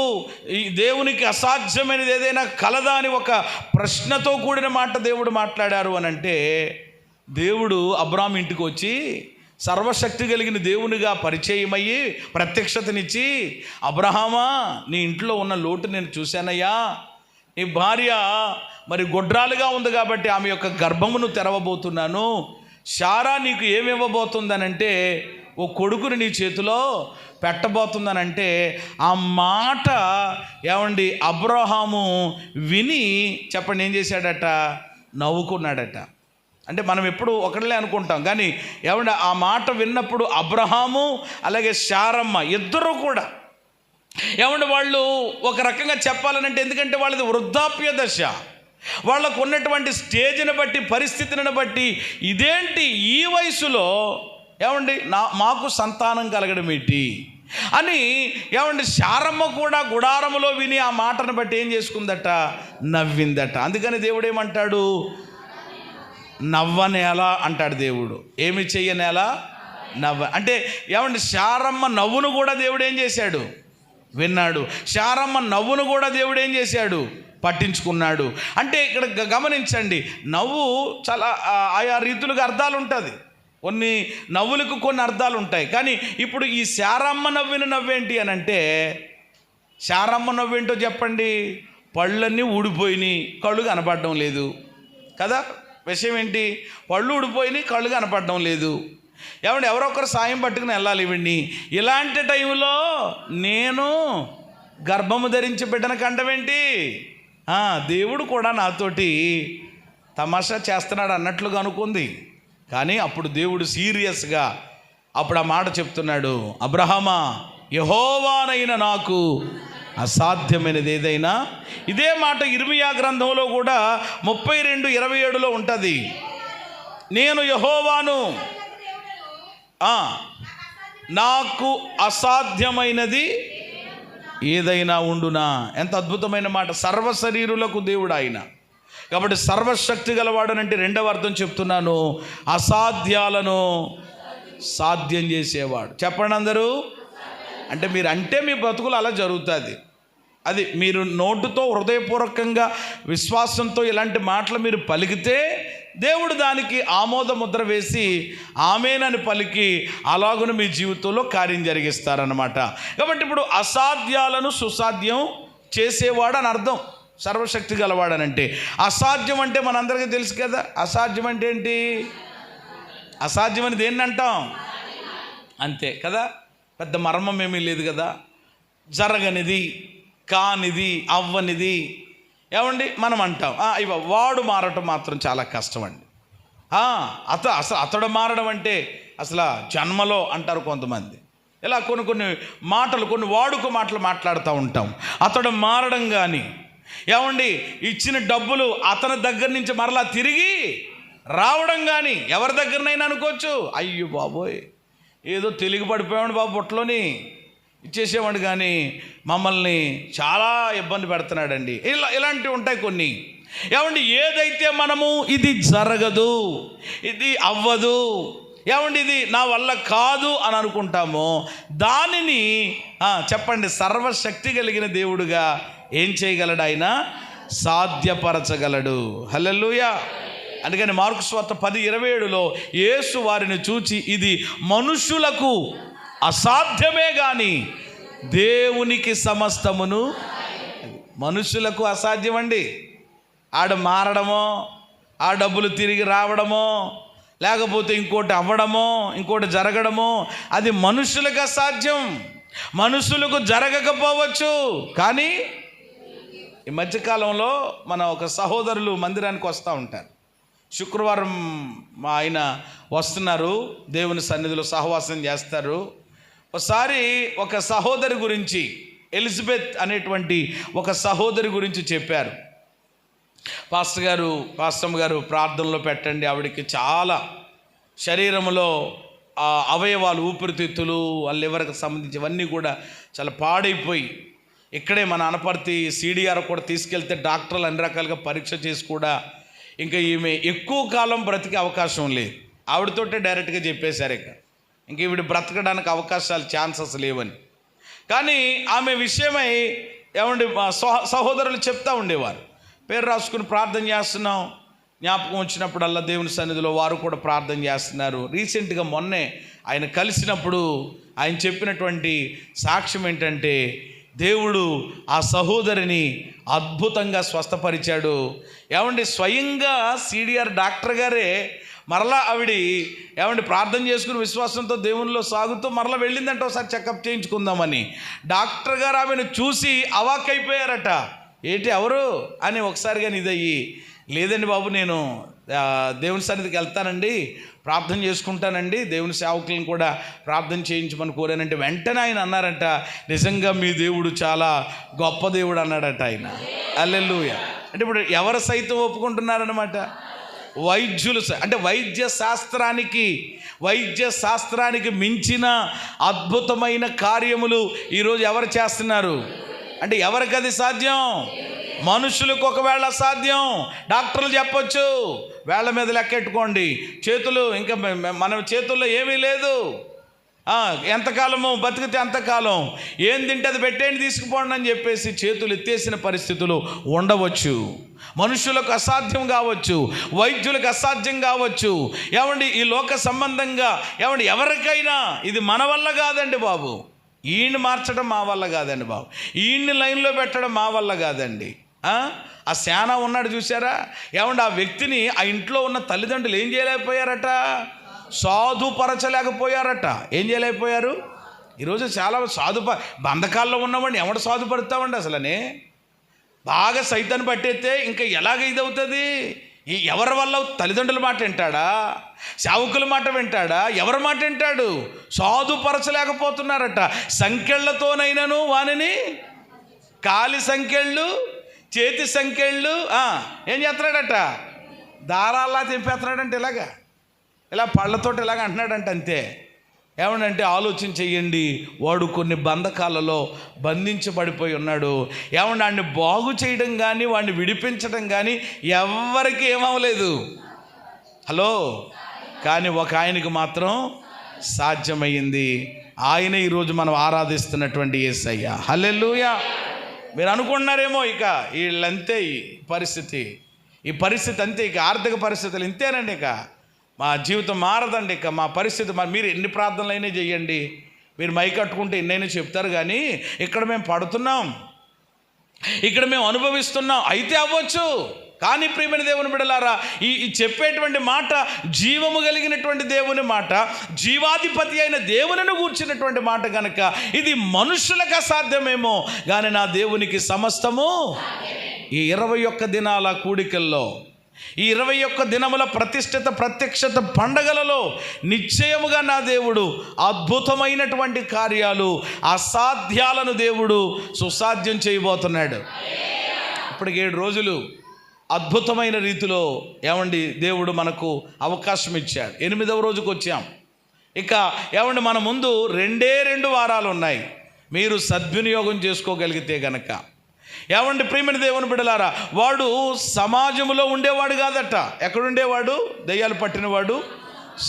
ఈ దేవునికి అసాధ్యమైనది ఏదైనా కలదా అని ఒక ప్రశ్నతో కూడిన మాట దేవుడు మాట్లాడారు అని అంటే, దేవుడు అబ్రాహాము ఇంటికి వచ్చి సర్వశక్తి కలిగిన దేవునిగా పరిచయమయ్యి ప్రత్యక్షతనిచ్చి, అబ్రహామా, నీ ఇంట్లో ఉన్న లోటు నేను చూశానయ్యా, నీ భార్య మరి గొడ్రాలుగా ఉంది కాబట్టి ఆమె యొక్క గర్భమును తెరవబోతున్నాను, శారా నీకు ఏమివ్వబోతుందనంటే ఓ కొడుకుని నీ చేతిలో పెట్టబోతుందనంటే, ఆ మాట ఏమండి అబ్రహాము విని చెప్పండి ఏం చేశాడట? నవ్వుకున్నాడట. అంటే మనం ఎప్పుడు ఒకళ్ళే అనుకుంటాం, కానీ ఏమంటే ఆ మాట విన్నప్పుడు అబ్రహాము అలాగే శారమ్మ ఇద్దరూ కూడా ఏమంటే వాళ్ళు ఒక రకంగా చెప్పాలనంటే, ఎందుకంటే వాళ్ళది వృద్ధాప్య దశ, వాళ్ళకు ఉన్నటువంటి స్టేజ్ని బట్టి, పరిస్థితిని బట్టి, ఇదేంటి ఈ వయసులో ఏమండి మాకు సంతానం కలగడం ఏంటి అని ఏమండి శారమ్మ కూడా గుడారములో విని ఆ మాటను బట్టి ఏం చేసుకుందట? నవ్విందట. అందుకని దేవుడు ఏమంటాడు? నవ్వనేలా అంటాడు దేవుడు. ఏమి చెయ్యనేలా? నవ్వ. అంటే ఏమండి శారమ్మ నవ్వును కూడా దేవుడు ఏం చేశాడు? విన్నాడు. శారమ్మ నవ్వును కూడా దేవుడు ఏం చేశాడు? పట్టించుకున్నాడు. అంటే ఇక్కడ గమనించండి, నవ్వు చాలా ఆయా రీతులుగా అర్థాలు ఉంటుంది. కొన్ని నవ్వులకు కొన్ని అర్థాలు ఉంటాయి. కానీ ఇప్పుడు ఈ శారమ్మ నవ్విన నవ్వేంటి అని అంటే, శారమ్మ నవ్వేంటో చెప్పండి? పళ్ళన్నీ ఊడిపోయినాయి, కళ్ళు కనపడడం లేదు కదా. విషయం ఏంటి? పళ్ళు ఊడిపోయినాయి, కళ్ళు కనపడడం లేదు. ఏమంటే ఎవరొకరు సాయం పట్టుకుని వెళ్ళాలి ఇవన్నీ. ఇలాంటి టైంలో నేను గర్భము ధరించి బిడ్డను కంటమేంటి? దేవుడు కూడా నాతోటి తమాషా చేస్తున్నాడు అన్నట్లుగా అనుకుంది. కానీ అప్పుడు దేవుడు సీరియస్గా అప్పుడు ఆ మాట చెప్తున్నాడు, అబ్రహామా, యెహోవానైన నాకు అసాధ్యమైనది ఏదైనా. ఇదే మాట ఇర్మియా గ్రంథంలో కూడా 32:27 ఉంటుంది. నేను యెహోవాను, నాకు అసాధ్యమైనది ఏదైనా ఉండునా. ఎంత అద్భుతమైన మాట. సర్వశరీరులకు దేవుడు ఆయన కాబట్టి సర్వశక్తి గలవాడనంటే రెండవ అర్థం చెప్తున్నాను, అసాధ్యాలను సాధ్యం చేసేవాడు. చెప్పండి అందరూ. అంటే మీరు అంటే మీ బ్రతుకులు అలా జరుగుతుంది. అది మీరు నోటుతో హృదయపూర్వకంగా విశ్వాసంతో ఇలాంటి మాటలు మీరు పలికితే దేవుడు దానికి ఆమోద ముద్ర వేసి ఆమేనని పలికి అలాగున మీ జీవితంలో కార్యం జరిగిస్తారన్నమాట. కాబట్టి ఇప్పుడు అసాధ్యాలను సుసాధ్యం చేసేవాడు అని అర్థం. సర్వశక్తి గలవాడనంటే అసాధ్యం అంటే మనందరికీ తెలుసు కదా. అసాధ్యం అంటే ఏంటి? అసాధ్యం అని దేన్ని అంటాం? అంతే కదా, పెద్ద మర్మం ఏమీ లేదు కదా. జరగనిది కానిది, అవ్వనిది ఏమండి మనం అంటాం. ఇవ వాడు మారటం మాత్రం చాలా కష్టం అండి. అతడు మారడం అంటే అసలు జన్మలో అంటారు కొంతమంది. ఇలా కొన్ని మాటలు, కొన్ని వాడుక మాటలు మాట్లాడుతూ ఉంటాం. అతడు మారడం కానీ, ఏమండి ఇచ్చిన డబ్బులు అతని దగ్గర నుంచి మరలా తిరిగి రావడం కానీ, ఎవరి దగ్గరనైనా అనుకోవచ్చు. అయ్యో బాబోయ్, ఏదో తెలిగి పడిపోయాడు బాబు, బొట్టలోని ఇచ్చేసేవాడు కానీ మమ్మల్ని చాలా ఇబ్బంది పెడుతున్నాడండి. ఇలాంటివి ఉంటాయి కొన్ని. ఏమండి ఏదైతే మనము ఇది జరగదు, ఇది అవ్వదు, ఏమండి ఇది నా వల్ల కాదు అని అనుకుంటామో దానిని చెప్పండి, సర్వశక్తి కలిగిన దేవుడుగా ఏం చేయగలడు? ఆయన సాధ్యపరచగలడు. హల్లెలూయా. అందుకని మార్కు సువార్త 10:27లో యేసు వారిని చూచి ఇది మనుషులకు అసాధ్యమే కానీ దేవునికి సమస్తమును. మనుషులకు అసాధ్యం అండి. ఆడ మారడమో, ఆ డబ్బులు తిరిగి రావడమో, లేకపోతే ఇంకోటి అవ్వడమో, ఇంకోటి జరగడమో, అది మనుషులకు అసాధ్యం. మనుషులకు జరగకపోవచ్చు. కానీ ఈ మధ్యకాలంలో మన ఒక సహోదరులు మందిరానికి వస్తూ ఉంటారు. శుక్రవారం ఆయన వస్తున్నారు, దేవుని సన్నిధిలో సహవాసం చేస్తారు. ఒకసారి ఒక సహోదరి గురించి, ఎలిజబెత్ అనేటువంటి ఒక సహోదరి గురించి చెప్పారు. పాస్టర్ గారు ప్రార్థనలో పెట్టండి, ఆవిడకి చాలా శరీరంలో అవయవాలు, ఊపిరితిత్తులు, లివర్కి సంబంధించివన్నీ కూడా చాలా పాడైపోయి, ఇక్కడే మన అనపర్తి CDR కూడా తీసుకెళ్తే డాక్టర్లు అన్ని రకాలుగా పరీక్ష చేసి కూడా ఇంకా ఈమె ఎక్కువ కాలం బ్రతికే అవకాశం లేదు. ఆవిడతోటే డైరెక్ట్గా చెప్పేశారు ఇంక ఈవిడ బ్రతకడానికి అవకాశాలు, ఛాన్సెస్ లేవని. కానీ ఆమె విషయమై ఏమండి సహోదరులు చెప్తూ ఉండేవారు, పేరు రాసుకుని ప్రార్థన చేస్తున్నాం, జ్ఞాపకం వచ్చినప్పుడల్లా దేవుని సన్నిధిలో వారు కూడా ప్రార్థన చేస్తున్నారు. రీసెంట్గా మొన్నే ఆయన కలిసినప్పుడు ఆయన చెప్పినటువంటి సాక్ష్యం ఏంటంటే, దేవుడు ఆ సహోదరిని అద్భుతంగా స్వస్థపరిచాడు. ఏమండి స్వయంగా CDR డాక్టర్ గారే మరలా ఏమండి ప్రార్థన చేసుకుని విశ్వాసంతో దేవునిలో సాగుతూ మరలా వెళ్ళిందంట ఒకసారి చెకప్ చేయించుకుందామని. డాక్టర్ గారు ఆమెను చూసి అవాక్కైపోయారట. ఏంటి ఎవరు అని ఒకసారిగా ఇదయ్యి, లేదండి బాబు నేను దేవుని సన్నిధికి వెళ్తానండి, ప్రార్థన చేసుకుంటానండి, దేవుని సేవకులను కూడా ప్రార్థన చేయించమని కోరానంటే వెంటనే ఆయన అన్నారంట, నిజంగా మీ దేవుడు చాలా గొప్ప దేవుడు అన్నాడట ఆయన. హల్లెలూయా. అంటే ఇప్పుడు ఎవరు సైతం ఒప్పుకుంటున్నారనమాట? వైద్యులు. అంటే వైద్య శాస్త్రానికి మించిన అద్భుతమైన కార్యములు ఈరోజు ఎవరు చేస్తున్నారు? అంటే ఎవరికి అది సాధ్యం? మనుషులకు ఒకవేళ సాధ్యం, డాక్టర్లు చెప్పొచ్చు, వేళ్ల మీద లెక్కెట్టుకోండి, చేతులు ఇంకా మన చేతుల్లో ఏమీ లేదు, ఎంతకాలము బతికితే అంతకాలం, ఏం తింటే అది పెట్టేయండి తీసుకుపోండి అని చెప్పేసి చేతులు ఎత్తేసిన పరిస్థితులు ఉండవచ్చు. మనుషులకు అసాధ్యం కావచ్చు, వైద్యులకు అసాధ్యం కావచ్చు. ఏమండి ఈ లోక సంబంధంగా ఏమండి ఎవరికైనా ఇది మన వల్ల కాదండి బాబు, ఈయన్ని మార్చడం మా వల్ల కాదండి బాబు, ఈయన్ని లైన్లో పెట్టడం మా వల్ల కాదండి. ఆ శానా ఉన్నాడు చూసారా, ఏమండి ఆ వ్యక్తిని ఆ ఇంట్లో ఉన్న తల్లిదండ్రులు ఏం చేయలేకపోయారట? సాధుపరచలేకపోయారట. ఏం చేయలేకపోయారు? ఈరోజు చాలా బంధకాల్లో ఉన్నవాడిని ఎవడు సాధుపరుతామండి? అసలనే బాగా సైతాన్ని పట్టేస్తే ఇంకా ఎలాగ ఇదవుతుంది? ఎవరి వల్ల? తల్లిదండ్రుల మాట వింటాడా? సేవకుల మాట వింటాడా? ఎవరి మాట వింటాడు? సాధుపరచలేకపోతున్నారట. సంకెళ్లతోనైనాను వానిని, కాలి సంకెళ్ళు, చేతి సంకెళ్ళు ఏం చేస్తున్నాడట? దారాల్లా తెంపేస్తున్నాడంటే ఇలా పళ్ళతోటి ఇలాగ అంటున్నాడంట. అంతే. ఏమనంటే ఆలోచన చెయ్యండి, వాడు కొన్ని బంధకాలలో బంధించబడిపోయి ఉన్నాడు. ఏమన్నా వాడిని బాగు చేయడం కానీ వాడిని విడిపించడం కానీ ఎవరికి ఏమవలేదు. హలో. కానీ ఒక ఆయనకు మాత్రం సాధ్యమయ్యింది. ఆయన ఈరోజు మనం ఆరాధిస్తున్నటువంటి యేసయ్య. హల్లెలూయా. మీరు అనుకుంటున్నారేమో ఇక వీళ్ళంతే ఈ పరిస్థితి అంతే, ఇక ఆర్థిక పరిస్థితులు ఇంతేనండి, ఇక మా జీవితం మారదండి, ఇక మా పరిస్థితి మీరు ఎన్ని ప్రార్థనలైనా చేయండి, మీరు మైక్ కట్టుకుంటే ఎన్నైనా చెప్తారు, కానీ ఇక్కడ మేము పడుతున్నాం, ఇక్కడ మేము అనుభవిస్తున్నాం. అయితే అవ్వచ్చు, కానీ ప్రియమైన దేవుని బిడ్డలారా, ఈ చెప్పేటువంటి మాట జీవము కలిగినటువంటి దేవుని మాట, జీవాధిపతి అయిన దేవునిని గూర్చినటువంటి మాట కనుక ఇది మనుషులకు అసాధ్యమేమో, కానీ నా దేవునికి సమస్తము. ఈ 21 దినాల కూడికల్లో, ఈ 21 దినముల ప్రతిష్ఠిత ప్రత్యక్షత పండగలలో నిశ్చయముగా నా దేవుడు అద్భుతమైనటువంటి కార్యాలు, అసాధ్యాలను దేవుడు సుసాధ్యం చేయబోతున్నాడు. ఇప్పటికి 7 రోజులు అద్భుతమైన రీతిలో దేవుడు మనకు అవకాశం ఇచ్చాడు. 8వ రోజుకు వచ్చాం. ఇక మన ముందు 2 వారాలు ఉన్నాయి. మీరు సద్వినియోగం చేసుకోగలిగితే గనక ప్రియమైన దేవుని బిడ్డలారా, వాడు సమాజంలో ఉండేవాడు కాదట. ఎక్కడుండేవాడు? దయ్యాలు పట్టినవాడు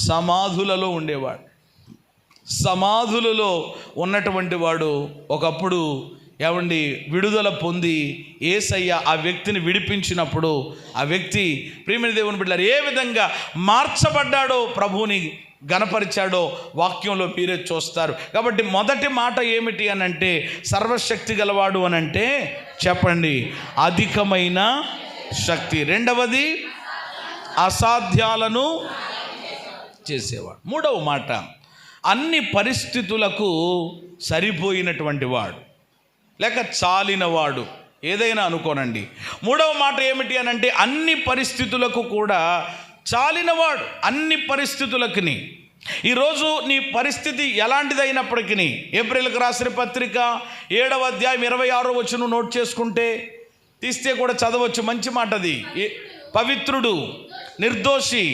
సమాధులలో ఉండేవాడు. సమాధులలో ఉన్నటువంటి వాడు ఒకప్పుడు విడుదల పొంది యేసయ్య ఆ వ్యక్తిని విడిపించినప్పుడు ఆ వ్యక్తి ప్రియమైన దేవుని బిడ్డలారా ఏ విధంగా మార్చబడ్డాడో, ప్రభువుని గణపరిచాడో వాక్యంలో మీరే చూస్తారు. కాబట్టి మొదటి మాట ఏమిటి అనంటే, సర్వశక్తి గలవాడు అనంటే చెప్పండి, అధికమైన శక్తి. రెండవది అసాధ్యాలను చేసేవాడు. మూడవ మాట అన్ని పరిస్థితులకు సరిపోయినటువంటి వాడు, లేక చాలినవాడు, ఏదైనా అనుకోనండి. మూడవ మాట ఏమిటి అనంటే అన్ని పరిస్థితులకు కూడా చాలినవాడు. అన్ని పరిస్థితులకి. ఈరోజు నీ పరిస్థితి ఎలాంటిదైనప్పటికీ, ఏప్రిల్కి రాసిన పత్రిక 7వ అధ్యాయం 26వ వచనం నోట్ చేసుకుంటే, తీస్తే కూడా చదవచ్చు. మంచి మాట అది. పవిత్రుడు, నిర్దోషి,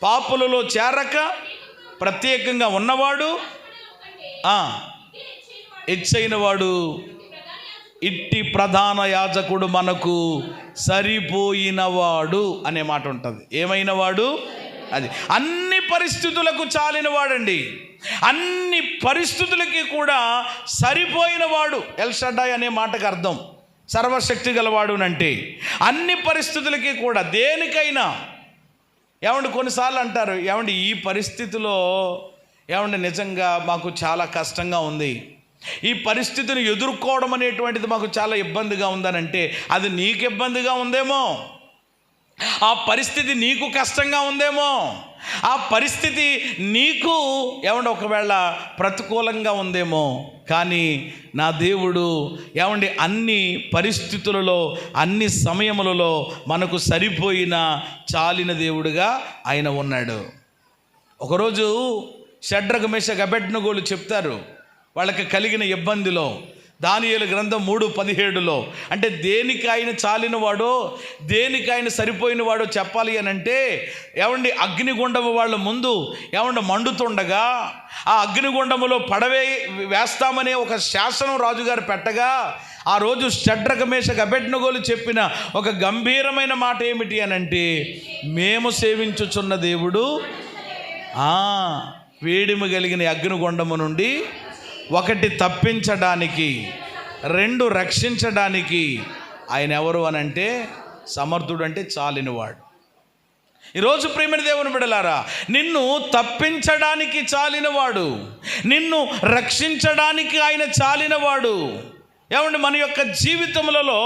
పాపులలో చేరక ప్రత్యేకంగా ఉన్నవాడు, హెచ్చైనవాడు, ఇట్టి ప్రధాన యాజకుడు మనకు సరిపోయినవాడు అనే మాట ఉంటుంది. ఏమైన వాడు? అది అన్ని పరిస్థితులకు చాలినవాడండి. అన్ని పరిస్థితులకి కూడా సరిపోయినవాడు. ఎల్ షడ్డాయ్ అనే మాటకు అర్థం సర్వశక్తి గలవాడు అంటే అన్ని పరిస్థితులకి కూడా, దేనికైనా. కొన్నిసార్లు అంటారు, ఈ పరిస్థితిలో నిజంగా మాకు చాలా కష్టంగా ఉంది, ఈ పరిస్థితిని ఎదుర్కోవడం అనేటువంటిది మాకు చాలా ఇబ్బందిగా ఉందనంటే, అది నీకు ఇబ్బందిగా ఉందేమో, ఆ పరిస్థితి నీకు కష్టంగా ఉందేమో, ఆ పరిస్థితి నీకు ఒకవేళ ప్రతికూలంగా ఉందేమో. కానీ నా దేవుడు అన్ని పరిస్థితులలో, అన్ని సమయములలో మనకు సరిపోయిన చాలిన దేవుడుగా ఆయన ఉన్నాడు. ఒకరోజు షడ్రక్ మేషక్ అబేద్నెగోలు చెప్తారు వాళ్ళకి కలిగిన ఇబ్బందిలో, దానియేలు గ్రంథం 3:17లో, అంటే దేనికి ఆయన చాలినవాడో, దేనికి ఆయన సరిపోయినవాడో చెప్పాలి అని అంటే, అగ్నిగుండము వాళ్ళ ముందు మండుతుండగా ఆ అగ్నిగుండములో వేస్తామనే ఒక శాసనం రాజుగారు పెట్టగా, ఆ రోజు షడ్రక్ మేషక్ అబేద్నెగోలు చెప్పిన ఒక గంభీరమైన మాట ఏమిటి అని అంటే, మేము సేవించుచున్న దేవుడు వేడిమి కలిగిన అగ్నిగుండము నుండి 1 తప్పించడానికి, 2 రక్షించడానికి ఆయన ఎవరు అనంటే సమర్థుడు, అంటే చాలినవాడు. ఈరోజు ప్రియమైన దేవుని బిడ్డలారా, నిన్ను తప్పించడానికి చాలినవాడు, నిన్ను రక్షించడానికి ఆయన చాలినవాడు. మన యొక్క జీవితములలో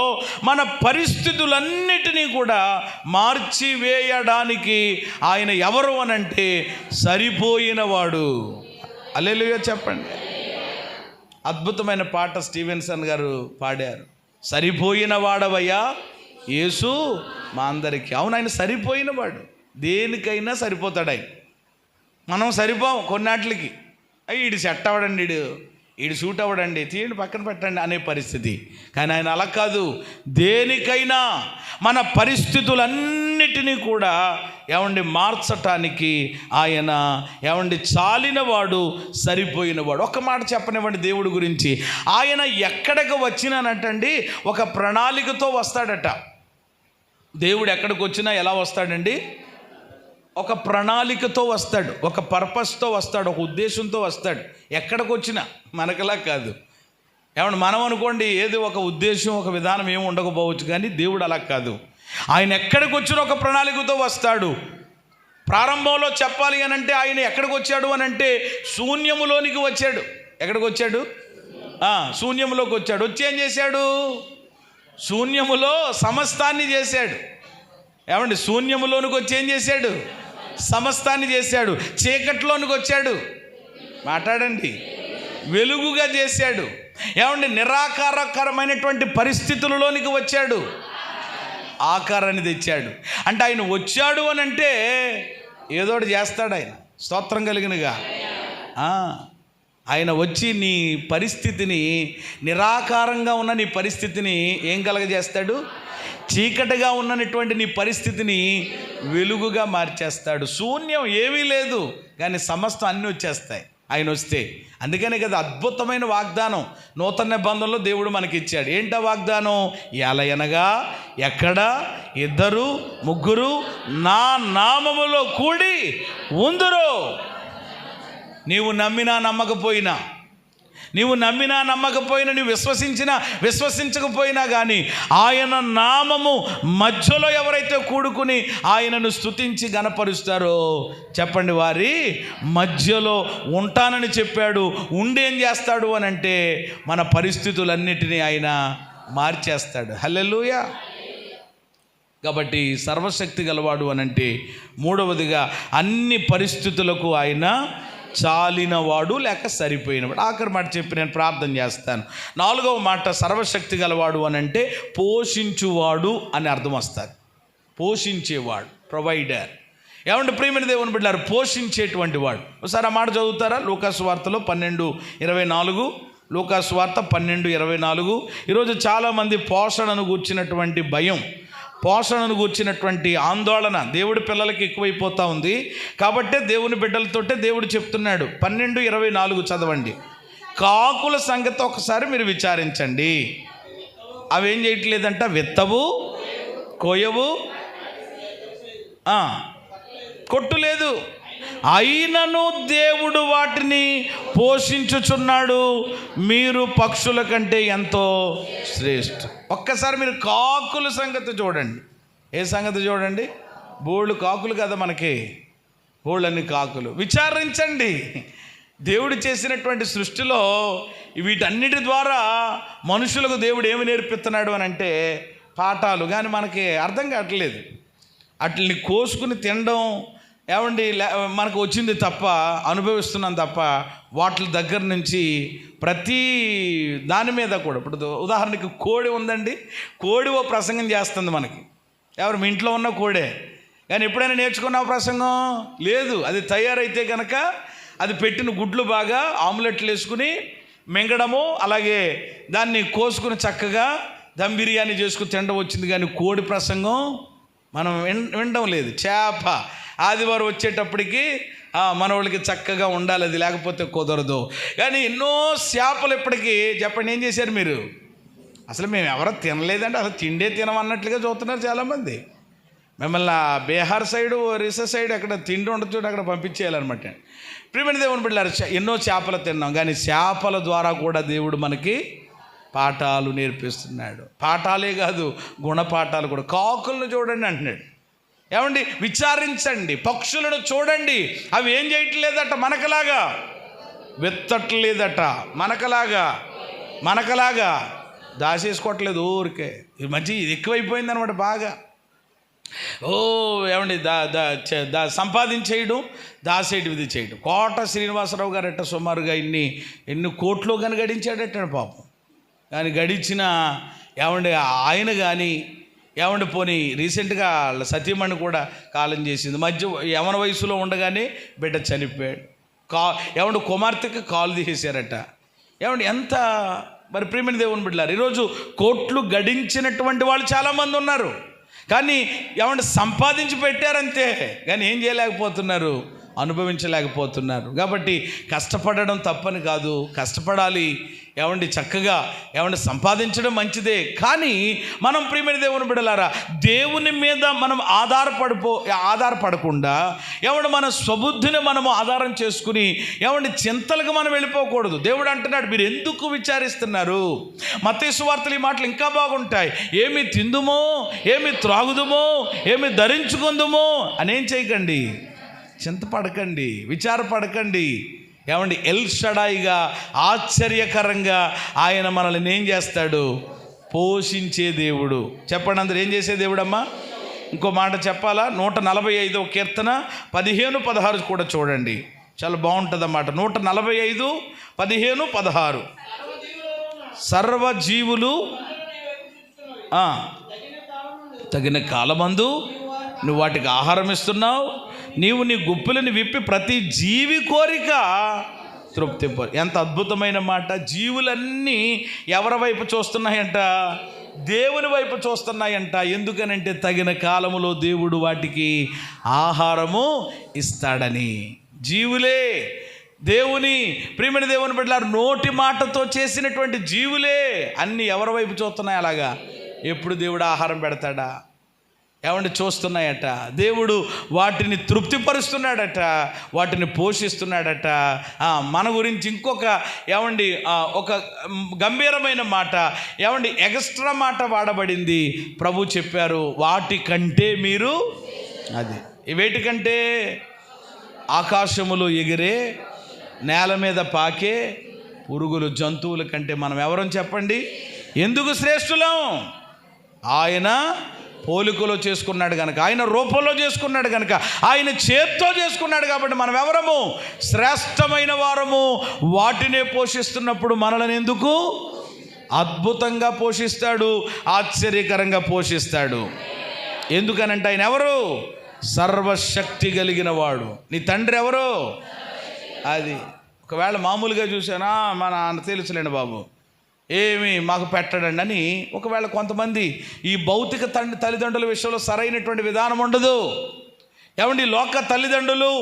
మన పరిస్థితులన్నిటినీ కూడా మార్చివేయడానికి ఆయన ఎవరు అనంటే సరిపోయినవాడు. హల్లెలూయా చెప్పండి. అద్భుతమైన పాట స్టీవెన్సన్ గారు పాడారు, సరిపోయిన వాడవయ్యా యేసు మా అందరికీ. అవును, ఆయన సరిపోయినవాడు, దేనికైనా సరిపోతాడు ఆయన. మనం సరిపోం కొన్నాట్లకి. ఈడు సెట్ అవ్వడండి, ఈడు సూట్ అవ్వడండి, తీయండి పక్కన పెట్టండి అనే పరిస్థితి. కానీ ఆయన అలా కాదు, దేనికైనా మన పరిస్థితులన్నిటినీ కూడా మార్చటానికి ఆయన చాలినవాడు, సరిపోయినవాడు. ఒక మాట చెప్పనివ్వండి దేవుడి గురించి. ఆయన ఎక్కడికి వచ్చినానంటండి ఒక ప్రణాళికతో వస్తాడట. దేవుడు ఎక్కడికి వచ్చినా ఎలా వస్తాడండి? ఒక ప్రణాళికతో వస్తాడు, ఒక పర్పస్తో వస్తాడు, ఒక ఉద్దేశంతో వస్తాడు. ఎక్కడికి వచ్చినా మనకలా కాదు. మనం అనుకోండి ఏదో ఒక ఉద్దేశం, ఒక విధానం ఏమి ఉండకపోవచ్చు, కానీ దేవుడు అలా కాదు. ఆయన ఎక్కడికి వచ్చినా ఒక ప్రణాళికతో వస్తాడు. ప్రారంభంలో చెప్పాలి అని అంటే ఆయన ఎక్కడికి వచ్చాడు అని అంటే శూన్యములోనికి వచ్చాడు. ఎక్కడికి వచ్చాడు? శూన్యంలోకి వచ్చాడు. వచ్చి ఏం చేశాడు? శూన్యములో సమస్తాన్ని చేశాడు. ఏమండి, శూన్యములోనికి వచ్చి ఏం చేశాడు? సమస్తాన్ని చేశాడు. చీకట్లోనికి వచ్చాడు, మాట్లాడండి, వెలుగుగా చేశాడు. ఏమండి, నిరాకారకరమైనటువంటి పరిస్థితులలోనికి వచ్చాడు, ఆకారాన్ని తెచ్చాడు. అంటే ఆయన వచ్చాడు అని అంటే ఏదోటి చేస్తాడు ఆయన. స్తోత్రం కలిగినగా. ఆయన వచ్చి నీ పరిస్థితిని, నిరాకారంగా ఉన్న నీ పరిస్థితిని ఏం కలగజేస్తాడు? చీకటిగా ఉన్నటువంటి నీ పరిస్థితిని వెలుగుగా మార్చేస్తాడు. శూన్యం ఏమీ లేదు, కానీ సమస్తం అన్నీ వచ్చేస్తాయి ఆయన వస్తే. అందుకనే కదా అద్భుతమైన వాగ్దానం నూతన నిబంధనలో దేవుడు మనకిచ్చాడు. ఏంటా వాగ్దానం? ఎలయనగా ఎక్కడ 2, 3 నా నామములో కూడి ఉందురు. నీవు నమ్మినా నమ్మకపోయినా, నీవు విశ్వసించకపోయినా కానీ ఆయన నామము మధ్యలో ఎవరైతే కూడుకుని ఆయనను స్తుతించి గణపరుస్తారో చెప్పండి, వారి మధ్యలో ఉంటానని చెప్పాడు. ఉండేం చేస్తాడు అని అంటే మన పరిస్థితులన్నిటినీ ఆయన మార్చేస్తాడు. హల్లెలూయా. కాబట్టి సర్వశక్తి గలవాడు అని అంటే మూడవదిగా అన్ని పరిస్థితులకు ఆయన చాలినవాడు లేక సరిపోయినవాడు. ఆఖరి మాట చెప్పి నేను ప్రార్థన చేస్తాను. 4వ మాట సర్వశక్తి గలవాడు అని అంటే పోషించువాడు అని అర్థం వస్తుంది. పోషించేవాడు, ప్రొవైడర్. ఏమంటే ప్రియమైన దేవుని బిడ్డలారా, పోషించేటువంటి వాడు. ఒకసారి ఆ మాట చదువుతారా? లూకాసు వార్తలో 12:24. లూకాసు వార్త 12:24. ఈరోజు చాలామంది పోషణను గూర్చినటువంటి భయం, పోషణను గూర్చినటువంటి ఆందోళన దేవుడి పిల్లలకి ఎక్కువైపోతూ ఉంది. కాబట్టే దేవుని బిడ్డలతోటే దేవుడు చెప్తున్నాడు. 12:24 చదవండి. కాకుల సంగతి ఒకసారి మీరు విచారించండి. అవేం చేయట్లేదంట, విత్తవు, కోయవు, కొట్టులేదు, అయినను దేవుడు వాటిని పోషించుచున్నాడు. మీరు పక్షుల కంటే ఎంతో శ్రేష్ఠ. ఒక్కసారి మీరు కాకుల సంగతి చూడండి. ఏ సంగతి చూడండి? బోళ్ళు కాకులు కదా మనకి, బోళ్ళన్ని కాకులు. విచారించండి. దేవుడు చేసినటువంటి సృష్టిలో వీటన్నిటి ద్వారా మనుషులకు దేవుడు ఏమి నేర్పిస్తున్నాడు అని అంటే పాఠాలు. కానీ మనకి అర్థం కావట్లేదు. వాటిని కోసుకుని తినడం ఏమండి మనకు వచ్చింది తప్ప, అనుభవిస్తున్నాం తప్ప వాటి దగ్గర నుంచి ప్రతి దాని మీద కూడా. ఇప్పుడు ఉదాహరణకి కోడి ఉందండి. కోడి ఓ ప్రసంగం చేస్తుంది మనకి. ఎవరు? మీ ఇంట్లో ఉన్న కోడే. కానీ ఎప్పుడైనా నేర్చుకున్నావు ప్రసంగం? లేదు. అది తయారైతే కనుక అది పెట్టిన గుడ్లు బాగా ఆమ్లెట్లు వేసుకుని మింగడము, అలాగే దాన్ని కోసుకుని చక్కగా దమ్ బిర్యానీ చేసుకుని తినడం వచ్చింది. కానీ కోడి ప్రసంగం మనం వినడం లేదు. చేప ఆదివారం వచ్చేటప్పటికి మన వాళ్ళకి చక్కగా ఉండాలి, అది లేకపోతే కుదరదు. కానీ ఎన్నో చేపలు ఇప్పటికీ చెప్పండి ఏం చేశారు మీరు? అసలు మేము ఎవరో తినలేదంటే అసలు తిండే తినమన్నట్లుగా చూస్తున్నారు చాలామంది. మిమ్మల్ని బీహార్ సైడు, ఒరిస్సా సైడ్ ఎక్కడ తిండి ఉండొచ్చు అక్కడ పంపించేయాలన్నమాట. ప్రియమైన దేవుని బిడ్డలారా, ఎన్నో చేపలు తిన్నాం, కానీ చేపల ద్వారా కూడా దేవుడు మనకి పాఠాలు నేర్పిస్తున్నాడు. పాఠాలే కాదు, గుణపాఠాలు కూడా. కాకులను చూడండి అంటున్నాడు. ఏమండి, విచారించండి. పక్షులను చూడండి, అవి ఏం చేయట్లేదట, మనకలాగా విత్తట్లేదట, మనకలాగా దాచేసుకోవట్లేదు ఊరికే. ఇది మంచి, ఇది ఎక్కువైపోయింది అనమాట బాగా. ఏమండి సంపాదించేయడం, దాసేయడం, ఇది చేయడం. కోట శ్రీనివాసరావు గారు అట్ట సుమారుగా ఎన్ని కోట్లు కానీ గడించాడట పాపం. కానీ గడించిన ఏమండి ఆయన కానీ ఏమండి పోనీ రీసెంట్గా వాళ్ళ సతీమణి కూడా కాలం చేసింది. మధ్య యవన వయసులో ఉండగానే బిడ్డ చనిపోయాడు. ఏమండి కుమార్తెకి కాలు తీసేశారట. ఏమండి ఎంత మరి ప్రియమైన దేవుని బిడ్డలారు, ఈరోజు కోట్లు గడించినటువంటి వాళ్ళు చాలామంది ఉన్నారు. కానీ ఏమంటే సంపాదించి పెట్టారంతే, కానీ ఏం చేయలేకపోతున్నారు, అనుభవించలేకపోతున్నారు. కాబట్టి కష్టపడడం తప్పని కాదు, కష్టపడాలి. ఏమండి చక్కగా ఏమంటే సంపాదించడం మంచిదే. కానీ మనం ప్రియమైన దేవుని బిడ్డలారా, దేవుని మీద మనం ఆధారపడకుండా ఏమంటే మన స్వబుద్ధిని మనము ఆధారం చేసుకుని ఏమంటే చింతలకు మనం వెళ్ళిపోకూడదు. దేవుడు అంటున్నాడు, మీరు ఎందుకు విచారిస్తున్నారు? మత్తయి సువార్తలు ఈ మాటలు ఇంకా బాగుంటాయి. ఏమి తిందుమో, ఏమి త్రాగుదుమో, ఏమి ధరించుకుందుమో అనేం చేయకండి, చింతపడకండి, విచారపడకండి. ఏమండి ఎల్ షడాయిగా, ఆశ్చర్యకరంగా ఆయన మనల్ని ఏం చేస్తాడు? పోషించే దేవుడు. చెప్పండి అందరు, ఏం చేసే దేవుడమ్మా? ఇంకో మాట చెప్పాలా? 145వ కీర్తన 15-16 కూడా చూడండి, చాలా బాగుంటుంది అన్నమాట. 145:15-16. సర్వజీవులు తగిన కాలమందు నువ్వు వాటికి ఆహారం ఇస్తున్నావు, నీవు నీ గుప్పులను విప్పి ప్రతి జీవి కోరిక తృప్తి. ఎంత అద్భుతమైన మాట! జీవులన్నీ ఎవరి వైపు చూస్తున్నాయంట? దేవుని వైపు చూస్తున్నాయంట. ఎందుకనంటే తగిన కాలములో దేవుడు వాటికి ఆహారము ఇస్తాడని. జీవులే దేవుని ప్రియమైన దేవుని బిడ్డలారా, నోటి మాటతో చేసినటువంటి జీవులే అన్నీ ఎవరి వైపు చూస్తున్నాయి? అలాగా ఎప్పుడు దేవుడు ఆహారం పెడతాడా? ఏమండి, చూస్తున్నాయట. దేవుడు వాటిని తృప్తిపరుస్తున్నాడట, వాటిని పోషిస్తున్నాడట. మన గురించి ఇంకొక ఏమండి ఒక గంభీరమైన మాట, ఏమండి ఎక్స్ట్రా మాట వాడబడింది. ప్రభు చెప్పారు, వాటికంటే మీరు, అది వేటికంటే? ఆకాశములో ఎగిరే, నేల మీద పాకే పురుగులు, జంతువుల కంటే మనం ఎవరం చెప్పండి? ఎందుకు శ్రేష్ఠులం? ఆయన పోలికలో చేసుకున్నాడు కనుక, ఆయన రూపంలో చేసుకున్నాడు కనుక, ఆయన చేత్తో చేసుకున్నాడు కాబట్టి మనం ఎవరము? శ్రేష్టమైన వారము. వాటినే పోషిస్తున్నప్పుడు మనల్ని ఎందుకు అద్భుతంగా పోషిస్తాడు, ఆశ్చర్యకరంగా పోషిస్తాడు. ఎందుకనంటే ఆయన ఎవరు? సర్వశక్తి కలిగిన వాడు. నీ తండ్రి ఎవరు? అది ఒకవేళ మామూలుగా చూసానా, మా నాన్న తెలుసులేండి బాబు, ఏమి మాకు పెట్టడండి అని ఒకవేళ కొంతమంది ఈ భౌతిక తల్లిదండ్రుల విషయంలో సరైనటువంటి విధానం ఉండదు. ఏమండి, లోక తల్లిదండ్రులు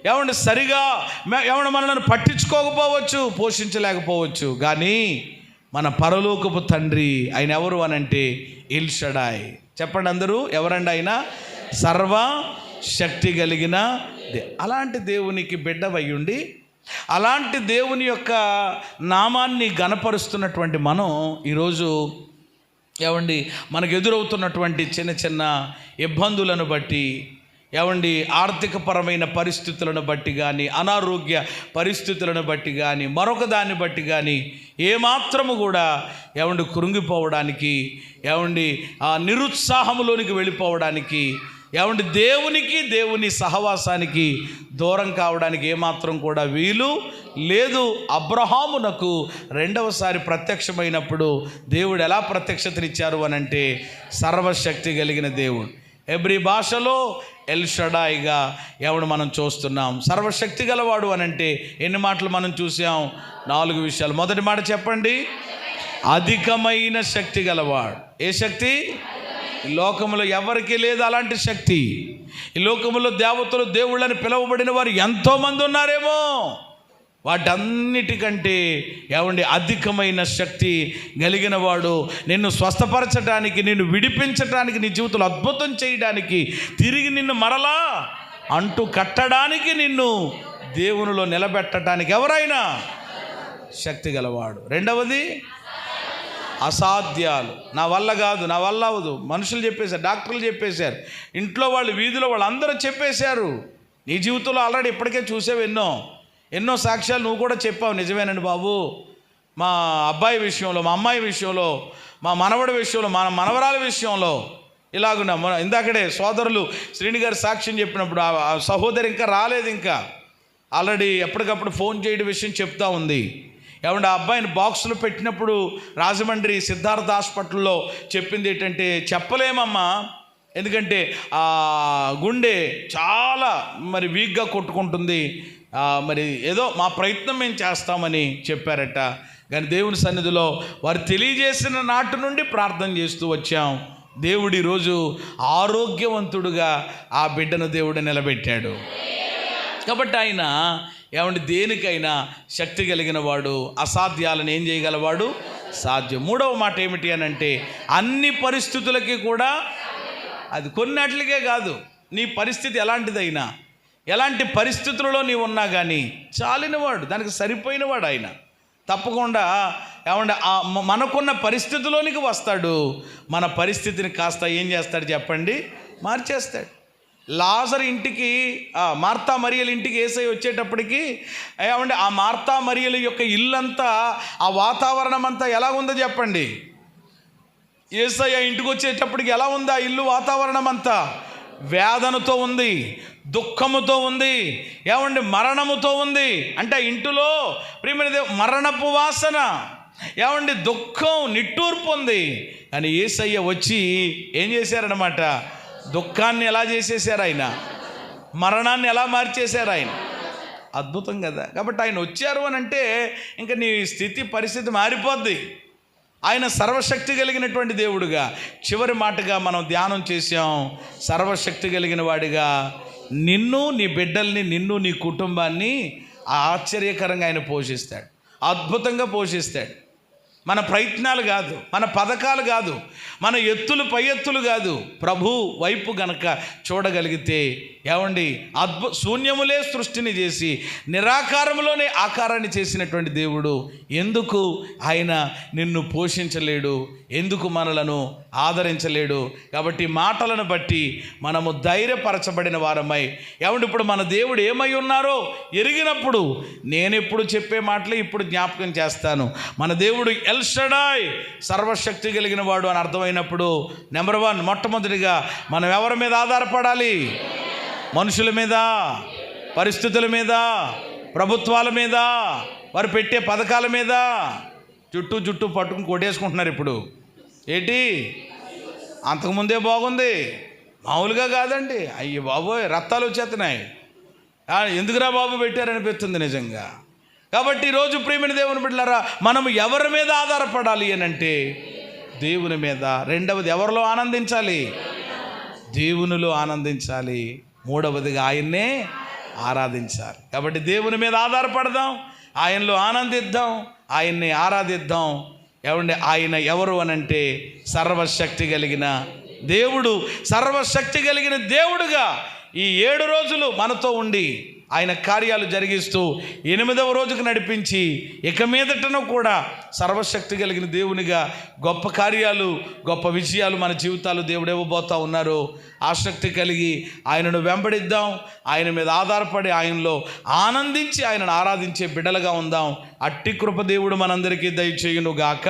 ఏమండి సరిగా ఏమన్నా మనల్ని పట్టించుకోకపోవచ్చు, పోషించలేకపోవచ్చు. కానీ మన పరలోకపు తండ్రి ఆయన ఎవరు అనంటే ఎల్ షడాయ్. చెప్పండి అందరూ, ఎవరండి ఆయన? సర్వ శక్తి కలిగిన అలాంటి దేవునికి బిడ్డవయ్యుండి, అలాంటి దేవుని యొక్క నామాన్ని గణపరుస్తున్నటువంటి మనం ఈరోజు ఏమండి మనకు ఎదురవుతున్నటువంటి చిన్న చిన్న ఇబ్బందులను బట్టి, ఏమండి ఆర్థికపరమైన పరిస్థితులను బట్టి కానీ, అనారోగ్య పరిస్థితులను బట్టి కానీ, మరొక దాన్ని బట్టి కానీ ఏమాత్రము కూడా ఏమండి కృంగిపోవడానికి, ఏమండి నిరుత్సాహంలోనికి వెళ్ళిపోవడానికి, ఏమండి దేవుని సహవాసానికి దూరం కావడానికి ఏమాత్రం కూడా వీలు లేదు. అబ్రహామునకు రెండవసారి ప్రత్యక్షమైనప్పుడు దేవుడు ఎలా ప్రత్యక్షతనిచ్చారు అనంటే సర్వశక్తి కలిగిన దేవుడు. ఎబ్రీ భాషలో ఎల్ షడాయిగా ఎవడు మనం చూస్తున్నాం. సర్వశక్తి గలవాడు అనంటే ఎన్ని మాటలు మనం చూసాం? 4 విషయాలు. మొదటి మాట చెప్పండి, అధికమైన శక్తి గలవాడు. ఏ శక్తి? ఈ లోకంలో ఎవరికి లేదు అలాంటి శక్తి. ఈ లోకంలో దేవతలు, దేవుళ్ళని పిలువబడిన వారు ఎంతోమంది ఉన్నారేమో, వాటన్నిటికంటే ఏమండి అధికమైన శక్తి కలిగిన వాడు. నిన్ను స్వస్థపరచడానికి, నిన్ను విడిపించడానికి, నీ జీవితంలో అద్భుతం చేయడానికి, తిరిగి నిన్ను మరలా అంటూ కట్టడానికి, నిన్ను దేవునిలో నిలబెట్టడానికి ఎవరైనా శక్తి గలవాడు. రెండవది అసాధ్యాలు. నా వల్ల కాదు, నా వల్ల అవ్వదు. మనుషులు చెప్పేశారు, డాక్టర్లు చెప్పేశారు, ఇంట్లో వాళ్ళు, వీధిలో వాళ్ళు అందరూ చెప్పేశారు. నీ జీవితంలో ఆల్రెడీ ఇప్పటికే చూసావు ఎన్నో సాక్ష్యాలు. నువ్వు కూడా చెప్పావు, నిజమేనండి బాబు, మా అబ్బాయి విషయంలో, మా అమ్మాయి విషయంలో, మా మనవడి విషయంలో, మన మనవరాల విషయంలో ఇలాగున్నా. ఇందాకడే సోదరులు శ్రీని గారు సాక్ష్యం చెప్పినప్పుడు ఆ సహోదరి ఇంకా రాలేదు, ఇంకా ఆల్రెడీ ఎప్పటికప్పుడు ఫోన్ చేయడం విషయం చెప్తా ఉంది. ఏమంటే ఆ అబ్బాయిని బాక్సులో పెట్టినప్పుడు రాజమండ్రి సిద్ధార్థ హాస్పిటల్లో చెప్పింది ఏంటంటే, చెప్పలేమమ్మా, ఎందుకంటే ఆ గుండె చాలా మరి వీక్గా కొట్టుకుంటుంది, మరి ఏదో మా ప్రయత్నం మేము చేస్తామని చెప్పారట. కానీ దేవుని సన్నిధిలో వారు తెలియజేసిన నాటి నుండి ప్రార్థన చేస్తూ వచ్చాం. దేవుడు ఈరోజు ఆరోగ్యవంతుడుగా ఆ బిడ్డను దేవుడు నిలబెట్టాడు. కాబట్టి ఆయన ఏమంటే దేనికైనా శక్తి కలిగిన వాడు, అసాధ్యాలను ఏం చేయగలవాడు? సాధ్యం. మూడవ మాట ఏమిటి అని అంటే, అన్ని పరిస్థితులకి కూడా, అది కొన్నిటికే కాదు, నీ పరిస్థితి ఎలాంటిదైనా, ఎలాంటి పరిస్థితులలో నీవు ఉన్నా కానీ చాలినవాడు, దానికి సరిపోయినవాడు ఆయన. తప్పకుండా ఏమంటే మనకున్న పరిస్థితిలోనికి వస్తాడు. మన పరిస్థితిని కాస్త ఏం చేస్తాడు చెప్పండి? మార్చేస్తాడు. లాజరు ఇంటికి, మార్తా మరియల ఇంటికి యేసయ్య వచ్చేటప్పటికి ఏమంటే ఆ మార్తా మరియల యొక్క ఇల్లంతా, ఆ వాతావరణం అంతా ఎలా ఉందో చెప్పండి? యేసయ్య ఇంటికి వచ్చేటప్పటికి ఎలా ఉంది ఆ ఇల్లు వాతావరణం అంతా? వేదనతో ఉంది, దుఃఖముతో ఉంది, ఏమండి మరణముతో ఉంది. అంటే ఇంటిలో ప్రియమైన మరణపు వాసన, ఏమండి దుఃఖం, నిట్టూర్పు ఉంది. కానీ యేసయ్య వచ్చి ఏం చేశారనమాట? దుఃఖాన్ని ఎలా చేసేసారు ఆయన? మరణాన్ని ఎలా మార్చేశారు ఆయన? అద్భుతం కదా. కాబట్టి ఆయన వచ్చారు అని అంటే ఇంకా నీ స్థితి పరిస్థితి మారిపోద్ది. ఆయన సర్వశక్తి కలిగినటువంటి దేవుడుగా. చివరి మాటగా మనం ధ్యానం చేసాం, సర్వశక్తి కలిగిన వాడిగా నిన్ను, నీ బిడ్డల్ని, నిన్ను, నీ కుటుంబాన్ని ఆశ్చర్యకరంగా ఆయన పోషిస్తాడు, అద్భుతంగా పోషిస్తాడు. మన ప్రయత్నాలు కాదు, మన పథకాలు కాదు, మన ఎత్తులు పై ఎత్తులు కాదు, ప్రభు వైపు గనక చూడగలిగితే ఏమండి శూన్యములే సృష్టిని చేసి నిరాకారములోనే ఆకారాన్ని చేసినటువంటి దేవుడు ఎందుకు ఆయన నిన్ను పోషించలేడు? ఎందుకు మనలను ఆదరించలేడు? కాబట్టి మాటలను బట్టి మనము ధైర్యపరచబడిన వారమై, ఏమంటే ఇప్పుడు మన దేవుడు ఏమై ఉన్నారో ఎరిగినప్పుడు నేనెప్పుడు చెప్పే మాటలే ఇప్పుడు జ్ఞాపకం చేస్తాను. మన దేవుడు ఎల్ షడాయ్, సర్వశక్తి కలిగిన వాడు అని అర్థమైనప్పుడు నెంబర్ 1 మొట్టమొదటిగా మనం ఎవరి మీద ఆధారపడాలి? మనుషుల మీద, పరిస్థితుల మీద, ప్రభుత్వాల మీద, వారు పెట్టే పథకాల మీద. జుట్టు పట్టుకుని కొట్టేసుకుంటున్నారు ఇప్పుడు. ఏంటి? అంతకుముందే బాగుంది, మామూలుగా కాదండి. అయ్యి బాబోయ్, రక్తాలు వచ్చేస్తున్నాయి. ఎందుకురా బాబు పెట్టారనిపిస్తుంది నిజంగా. కాబట్టి ఈరోజు ప్రియమైన దేవుని బిడ్డలారా, మనం ఎవరి మీద ఆధారపడాలి అని అంటే దేవుని మీద. రెండవది ఎవరిలో ఆనందించాలి? దేవునిలో ఆనందించాలి. మూడవదిగా ఆయన్నే ఆరాధించాలి. కాబట్టి దేవుని మీద ఆధారపడదాం, ఆయనలో ఆనందిద్దాం, ఆయన్ని ఆరాధిద్దాం. ఏమండి ఆయన ఎవరు అనంటే సర్వశక్తి కలిగిన దేవుడు. సర్వశక్తి కలిగిన దేవుడుగా ఈ 7 రోజులు మనతో ఉండి ఆయన కార్యాలు జరిగిస్తూ 8వ రోజుకు నడిపించి ఇక మీదటను కూడా సర్వశక్తి కలిగిన దేవునిగా గొప్ప కార్యాలు, గొప్ప విజయాలు మన జీవితాలు దేవుడు ఇవ్వబోతూ ఉన్నారు. ఆసక్తి కలిగి ఆయనను వెంబడిద్దాం, ఆయన మీద ఆధారపడి ఆయనలో ఆనందించి ఆయనను ఆరాధించే బిడ్డలుగా ఉందాం. అట్టి కృప దేవుడు మనందరికీ దయచేయును గాక.